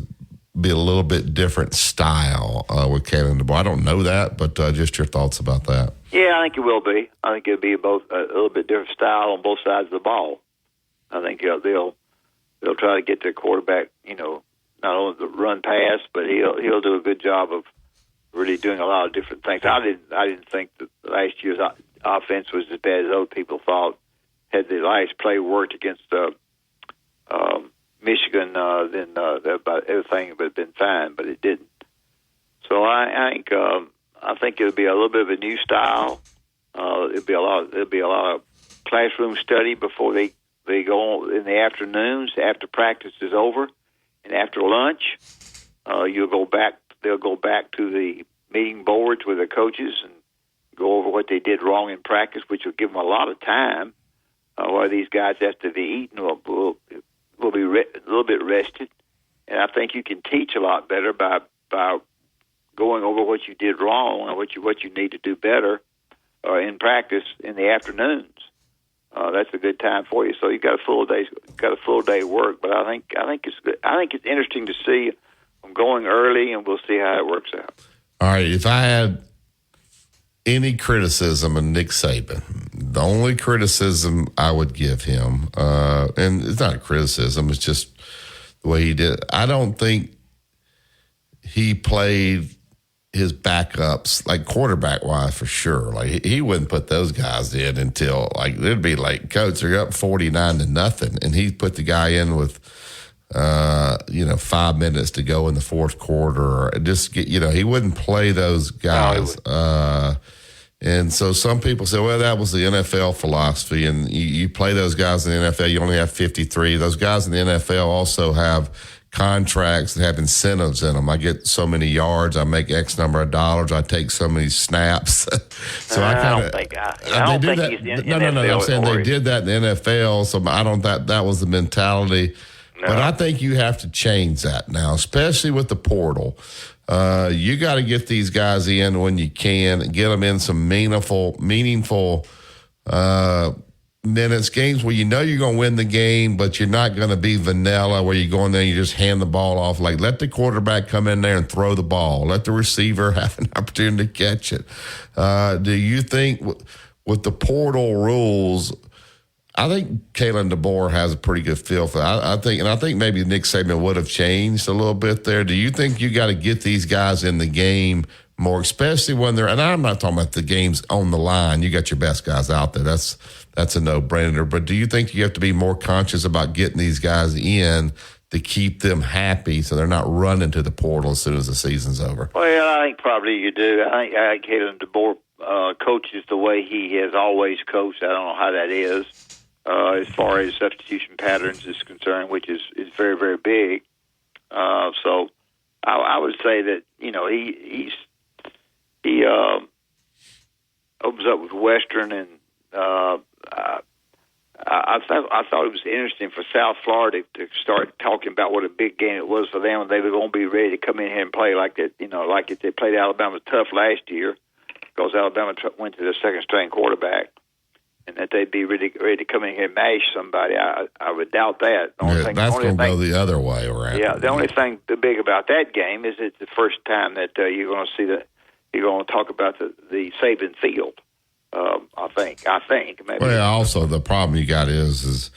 be a little bit different style with Kalen DeBoer. I don't know that, but just your thoughts about that. Yeah, I think it will be. I think it'll be both a little bit different style on both sides of the ball. I think they'll try to get their quarterback, not only the run pass, but he'll do a good job of really doing a lot of different things. I didn't think that last year's offense was as bad as other people thought. Had the last play worked against Michigan, then about everything would have been fine, but it didn't. So I think it'll be a little bit of a new style. There'll be a lot of classroom study before they go in the afternoons after practice is over, and after lunch, they'll go back to the meeting boards with the coaches and go over what they did wrong in practice, which will give them a lot of time. While these guys, after they eat, will be a little bit rested, and I think you can teach a lot better by going over what you did wrong and what you need to do better in practice in the afternoons. That's a good time for you. So you got a full day work, but I think it's good. I think it's interesting to see them going early, and we'll see how it works out. All right, if I had any criticism of Nick Saban, the only criticism I would give him, and it's not a criticism, it's just the way he did it. I don't think he played his backups, like quarterback-wise, for sure. Like, he wouldn't put those guys in until, like, it'd be like, coach, they're up 49-0, and he put the guy in with 5 minutes to go in the fourth quarter. Just get, he wouldn't play those guys. And so some people say, well, that was the NFL philosophy, and you play those guys in the NFL, you only have 53. Those guys in the NFL also have contracts that have incentives in them. I get so many yards, I make X number of dollars, I take so many snaps. So I don't think he's in No. I'm saying they did that in the NFL, so I don't that was the mentality. No. But I think you have to change that now, especially with the portal. You got to get these guys in when you can, get them in some meaningful minutes, games where you're going to win the game, but you're not going to be vanilla where you go in there and you just hand the ball off. Like, let the quarterback come in there and throw the ball. Let the receiver have an opportunity to catch it. Do you think with the portal rules, I think Kalen DeBoer has a pretty good feel for that. I think maybe Nick Saban would have changed a little bit there. Do you think you got to get these guys in the game more, especially when they're, and I'm not talking about the games on the line. You got your best guys out there. That's a no-brainer. But do you think you have to be more conscious about getting these guys in to keep them happy so they're not running to the portal as soon as the season's over? Well, I think probably you do. I think Kalen DeBoer coaches the way he has always coached. I don't know how that is. As far as substitution patterns is concerned, which is very, very big. So I would say that, he opens up with Western, and I thought it was interesting for South Florida to start talking about what a big game it was for them, and they were going to be ready to come in here and play like that. Like if they played Alabama tough last year, because Alabama went to their second-string quarterback. And that they'd be ready to come in here and mash somebody. I would doubt that. That's going to go the other way around. Yeah, the only thing big about that game is it's the first time that you're going to see you're going to talk about the Saban Field. I think maybe. Well, also the problem you got is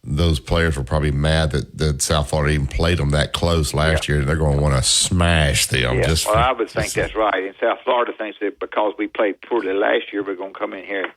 those players were probably mad that South Florida even played them that close last year, and they're going to want to smash them. Yeah, I would think that's right. And South Florida thinks that because we played poorly last year, we're going to come in here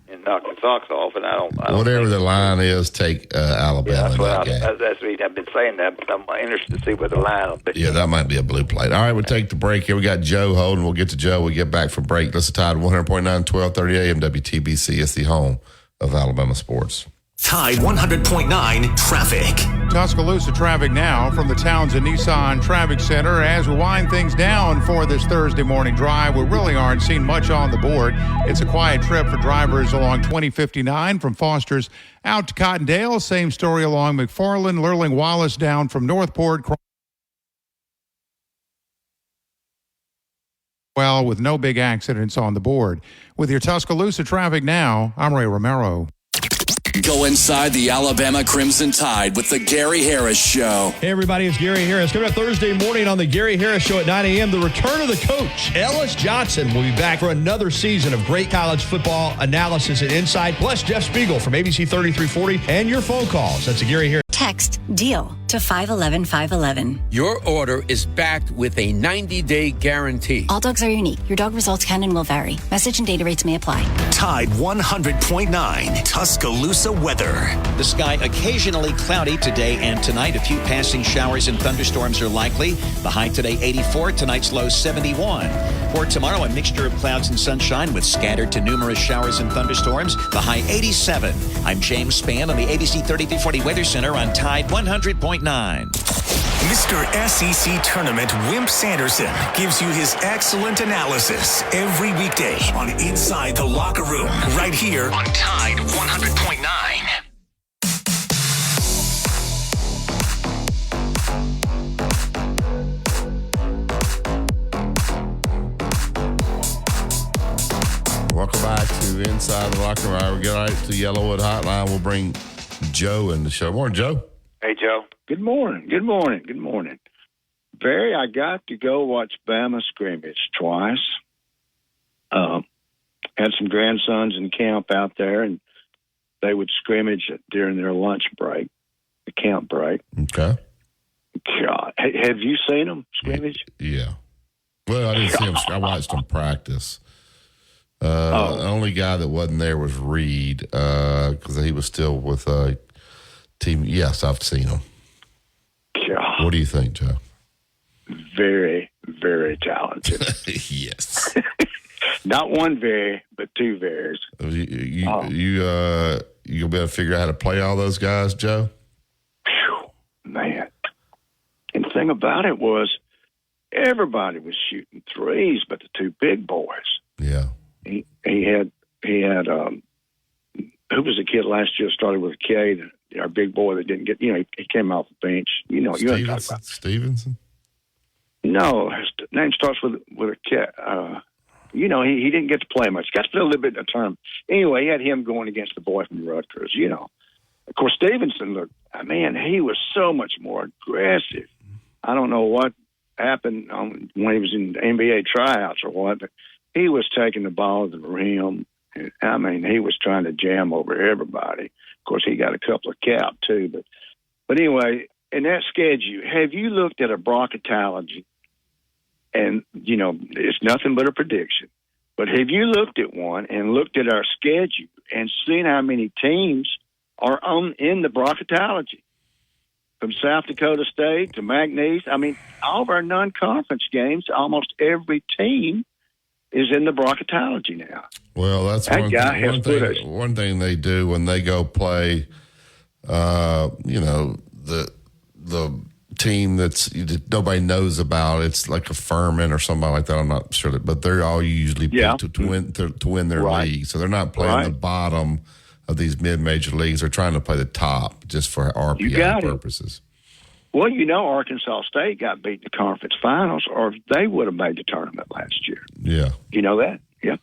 and knock the socks off. And I don't whatever the line is, take Alabama in that game. That's what I've been saying. That I'm interested to see what the line will be. Yeah, that might be a blue plate. All right, we'll take the break here. We got Joe holding. We'll get to Joe. We'll get back from break. Listen to Tide 100.9, 1230 AM WTBC. It's the home of Alabama sports. Tide 100.9 traffic. Tuscaloosa traffic now from the Townsend Nissan Traffic Center. As we wind things down for this Thursday morning drive, we really aren't seeing much on the board. It's a quiet trip for drivers along 2059 from Foster's out to Cottondale. Same story along McFarland, Lurling Wallace down from Northport. Well, with no big accidents on the board. With your Tuscaloosa traffic now, I'm Ray Romero. Go inside the Alabama Crimson Tide with the Gary Harris Show. Hey, everybody, it's Gary Harris. Coming up Thursday morning on the Gary Harris Show at 9 a.m., the return of the coach, Ellis Johnson, will be back for another season of great college football analysis and insight, plus Jeff Spiegel from ABC 3340 and your phone calls. That's the Gary Harris. Text DEAL to 511-511. Your order is backed with a 90-day guarantee. All dogs are unique. Your dog results can and will vary. Message and data rates may apply. Tide 100.9 Tuscaloosa weather. The sky occasionally cloudy today and tonight. A few passing showers and thunderstorms are likely. The high today 84, tonight's low 71. For tomorrow, a mixture of clouds and sunshine with scattered to numerous showers and thunderstorms. The high 87. I'm James Spann on the ABC 3340 Weather Center on Tide 100.9. Mr. SEC Tournament Wimp Sanderson gives you his excellent analysis every weekday on Inside the Locker Room, right here on Tide 100.9. Welcome back to Inside the Locker Room. All right, we'll get right to Yellowwood Hotline. We'll bring Joe in the show. Morning, Joe. Hey, Joe. Good morning. Good morning. Good morning. Barry, I got to go watch Bama scrimmage twice. Had some grandsons in camp out there, and they would scrimmage during their lunch break, the camp break. Okay. God, have you seen them scrimmage? Yeah. Well, I didn't see them. I watched them practice. The only guy that wasn't there was Reed because he was still with a team. Yes, I've seen him. God. What do you think, Joe? Very, very talented. Yes. Not one very, but two veries. You'll be able to figure out how to play all those guys, Joe? Whew, man. And the thing about it was everybody was shooting threes but the two big boys. Yeah. He had who was the kid last year started with a K, our big boy that didn't get, he came off the bench. You know what I'm talking about. Stevenson? No, his name starts with a K. He didn't get to play much. Got to play a little bit in the tournament. Anyway, he had him going against the boy from Rutgers, Of course, Stevenson looked, he was so much more aggressive. I don't know what happened when he was in NBA tryouts or what, but he was taking the ball to the rim. He was trying to jam over everybody. Of course, he got a couple of cap, too. But anyway, in that schedule, have you looked at a bracketology? And, it's nothing but a prediction. But have you looked at one and looked at our schedule and seen how many teams are in the bracketology? From South Dakota State to McNeese. All of our non-conference games, almost every team is in the bracketology now. Well, that's one thing they do when they go play, the team that nobody knows about. It's like a Furman or somebody like that. I'm not sure, but they're all usually picked to win their league. So they're not playing the bottom of these mid-major leagues. They're trying to play the top just for RPI purposes. Well, Arkansas State got beat in the conference finals, or they would have made the tournament last year. Yeah. You know that? Yeah.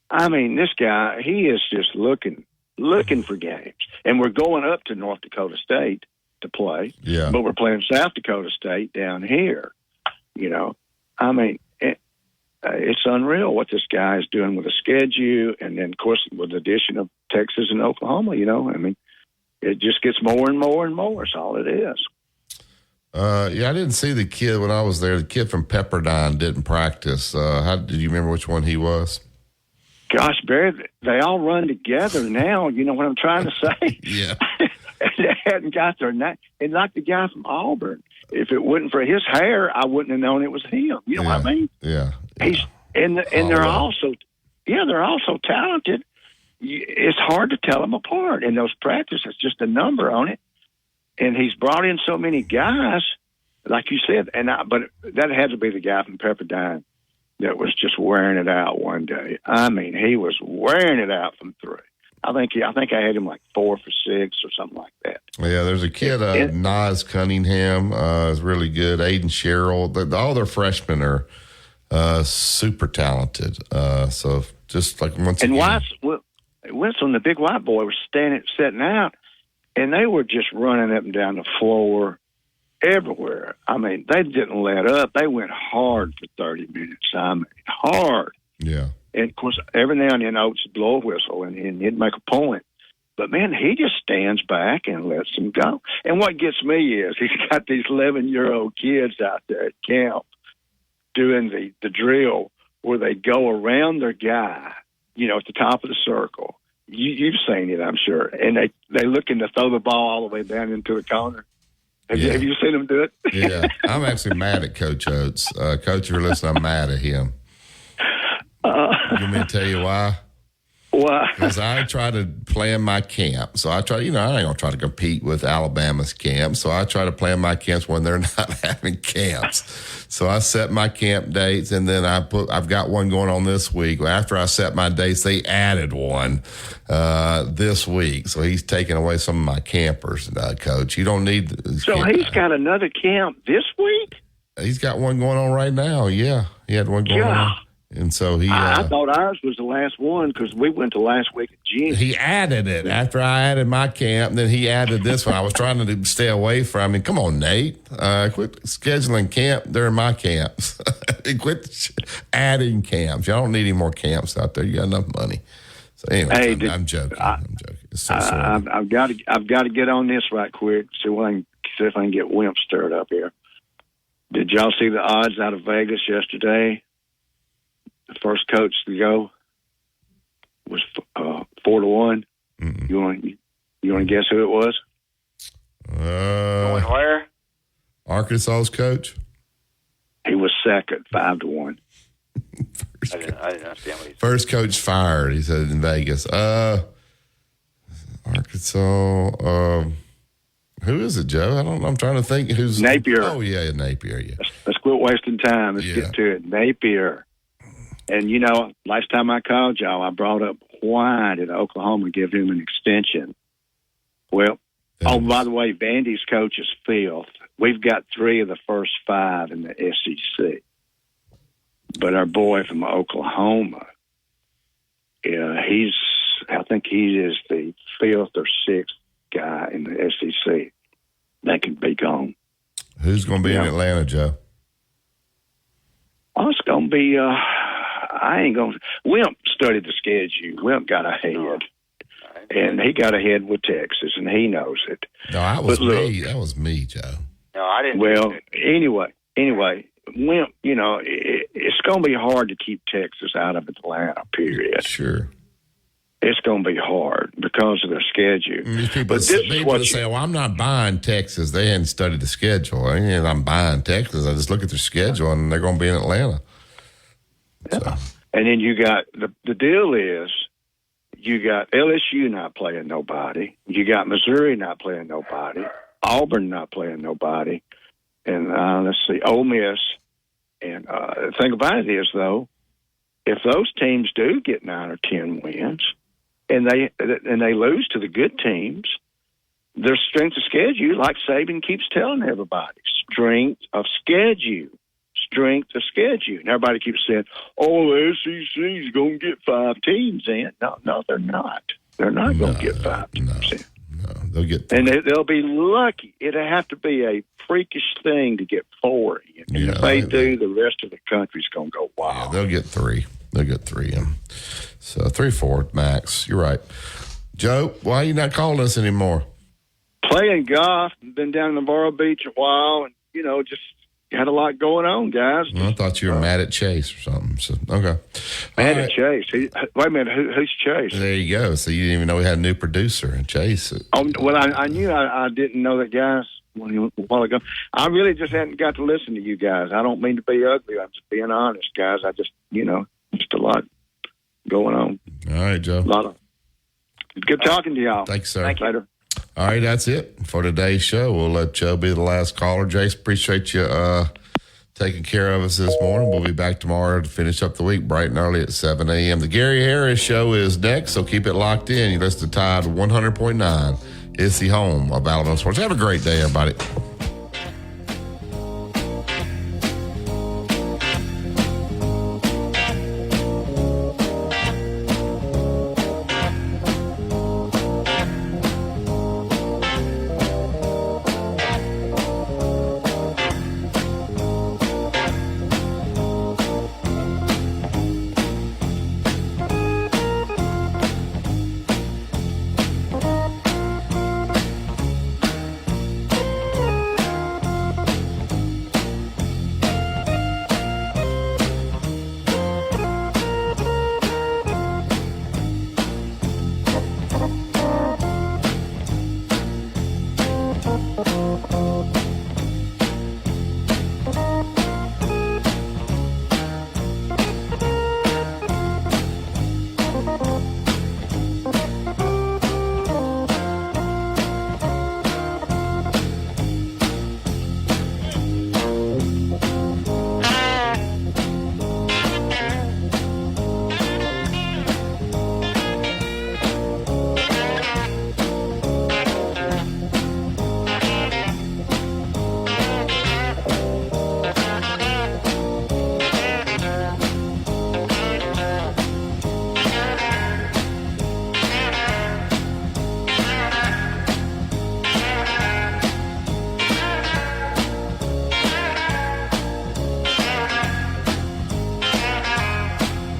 This guy, he is just looking for games. And we're going up to North Dakota State to play. Yeah. But we're playing South Dakota State down here. It's unreal what this guy is doing with the schedule. And then, of course, with the addition of Texas and Oklahoma, it just gets more and more and more. That's all it is. I didn't see the kid when I was there. The kid from Pepperdine didn't practice. Did you remember which one he was? Gosh, Barry, they all run together now. You know what I'm trying to say? Yeah. They hadn't got their name. And like the guy from Auburn, if it wasn't for his hair, I wouldn't have known it was him. You know what I mean? Yeah. They're also talented. It's hard to tell them apart. In those practices, just a number on it. And he's brought in so many guys, like you said, but that had to be the guy from Pepperdine that was just wearing it out one day. He was wearing it out from three. I think I had him like 4 for 6 or something like that. Yeah, there's a kid, Nas Cunningham, is really good. Aiden Sherrill, all their freshmen are super talented. So just like once again. And Winslow and the big white boy were setting out, and they were just running up and down the floor everywhere. I mean, they didn't let up. They went hard for 30 minutes. I mean, hard. Yeah. And, of course, every now and then Oates would blow a whistle, and he'd make a point. But, man, he just stands back and lets them go. And what gets me is he's got these 11-year-old kids out there at camp doing the drill where they go around their guy, you know, at the top of the circle. You've seen it, I'm sure. And they looking to throw the ball all the way down into the corner. Have you seen them do it? Yeah. I'm actually mad at Coach Oates. Coach, if you're listening, I'm mad at him. You want me to tell you why? Why? Because I try to plan my camp. So I try, you know, I ain't going to try to compete with Alabama's camp. So I try to plan my camps when they're not having camps. So I set my camp dates, and then I've got one going on this week. After I set my dates, they added one this week. So he's taking away some of my campers, Coach. You don't need. So he's got another camp this week? He's got one going on right now. Yeah. He had one going on. And so I thought ours was the last one because we went to last week at June. He added it after I added my camp. Then he added this one. I was trying to stay away from. I mean, come on, Nate. Quit scheduling camp during my camps. Quit adding camps. Y'all don't need any more camps out there. You got enough money. So anyway, I'm joking. I'm joking. It's so sorry. I've got to get on this right quick. See if I can get Wimp stirred up here. Did y'all see the odds out of Vegas yesterday? The first coach to go was 4-1. Mm-mm. You want to guess who it was? Going where? Arkansas's coach. He was second, 5-1. I didn't understand what he said. First coach fired. He said in Vegas. Arkansas. Who is it, Joe? I don't know. I'm trying to think who's Napier. Oh yeah, Napier. Yeah. Let's quit wasting time. Let's get to it. Napier. And, you know, last time I called y'all, I brought up why did Oklahoma give him an extension? Well, by the way, Vandy's coach is filth. We've got 3 of the first 5 in the SEC. But our boy from Oklahoma, I think he is the 5th or 6th guy in the SEC that can be gone. Who's going to be in Atlanta, Joe? Oh, it's going to be... I ain't going to. Wimp studied the schedule. Wimp got ahead. And he got ahead with Texas, and he knows it. No, that was me. That was me, Joe. No, I didn't. Well, anyway, Wimp, you know, it's going to be hard to keep Texas out of Atlanta, period. Sure. It's going to be hard because of their schedule. People say, well, I'm not buying Texas. They hadn't studied the schedule. And I'm buying Texas. I just look at their schedule, and they're going to be in Atlanta. Yeah. So. And then you got the deal is you got LSU not playing nobody. You got Missouri not playing nobody. Auburn not playing nobody. And let's see, Ole Miss. And the thing about it is, though, if those teams do get 9 or 10 wins and they lose to the good teams, their strength of schedule, like Saban keeps telling everybody, strength of schedule. Strength of schedule. And everybody keeps saying, oh, the SEC's going to get 5 teams in. No, they're not. They're not going to get 5 teams in. No, they'll get 3. And they'll be lucky. It'll have to be a freakish thing to get 4 in. And if they do, the rest of the country's going to go wild. Yeah, they'll get 3. They'll get 3 in. So 3, 4 max. You're right. Joe, why are you not calling us anymore? Playing golf. Been down in Navarro Beach a while, and, you know, just had a lot going on, guys. Well, I thought you were mad at Chase or something. So okay. Mad at Chase. Wait a minute. Who's Chase? There you go. So you didn't even know we had a new producer, Chase. Well, I knew I didn't know that, guys, a while ago. I really just hadn't got to listen to you guys. I don't mean to be ugly. I'm just being honest, guys. I just, just a lot going on. All right, Joe. Good talking to y'all. Thanks, sir. Thank you. Later. All right, that's it for today's show. We'll let Joe be the last caller. Jace, appreciate you taking care of us this morning. We'll be back tomorrow to finish up the week bright and early at 7 a.m. The Gary Harris Show is next, so keep it locked in. You listen to Tide 100.9. It's the home of Alabama Sports. Have a great day, everybody. Bye.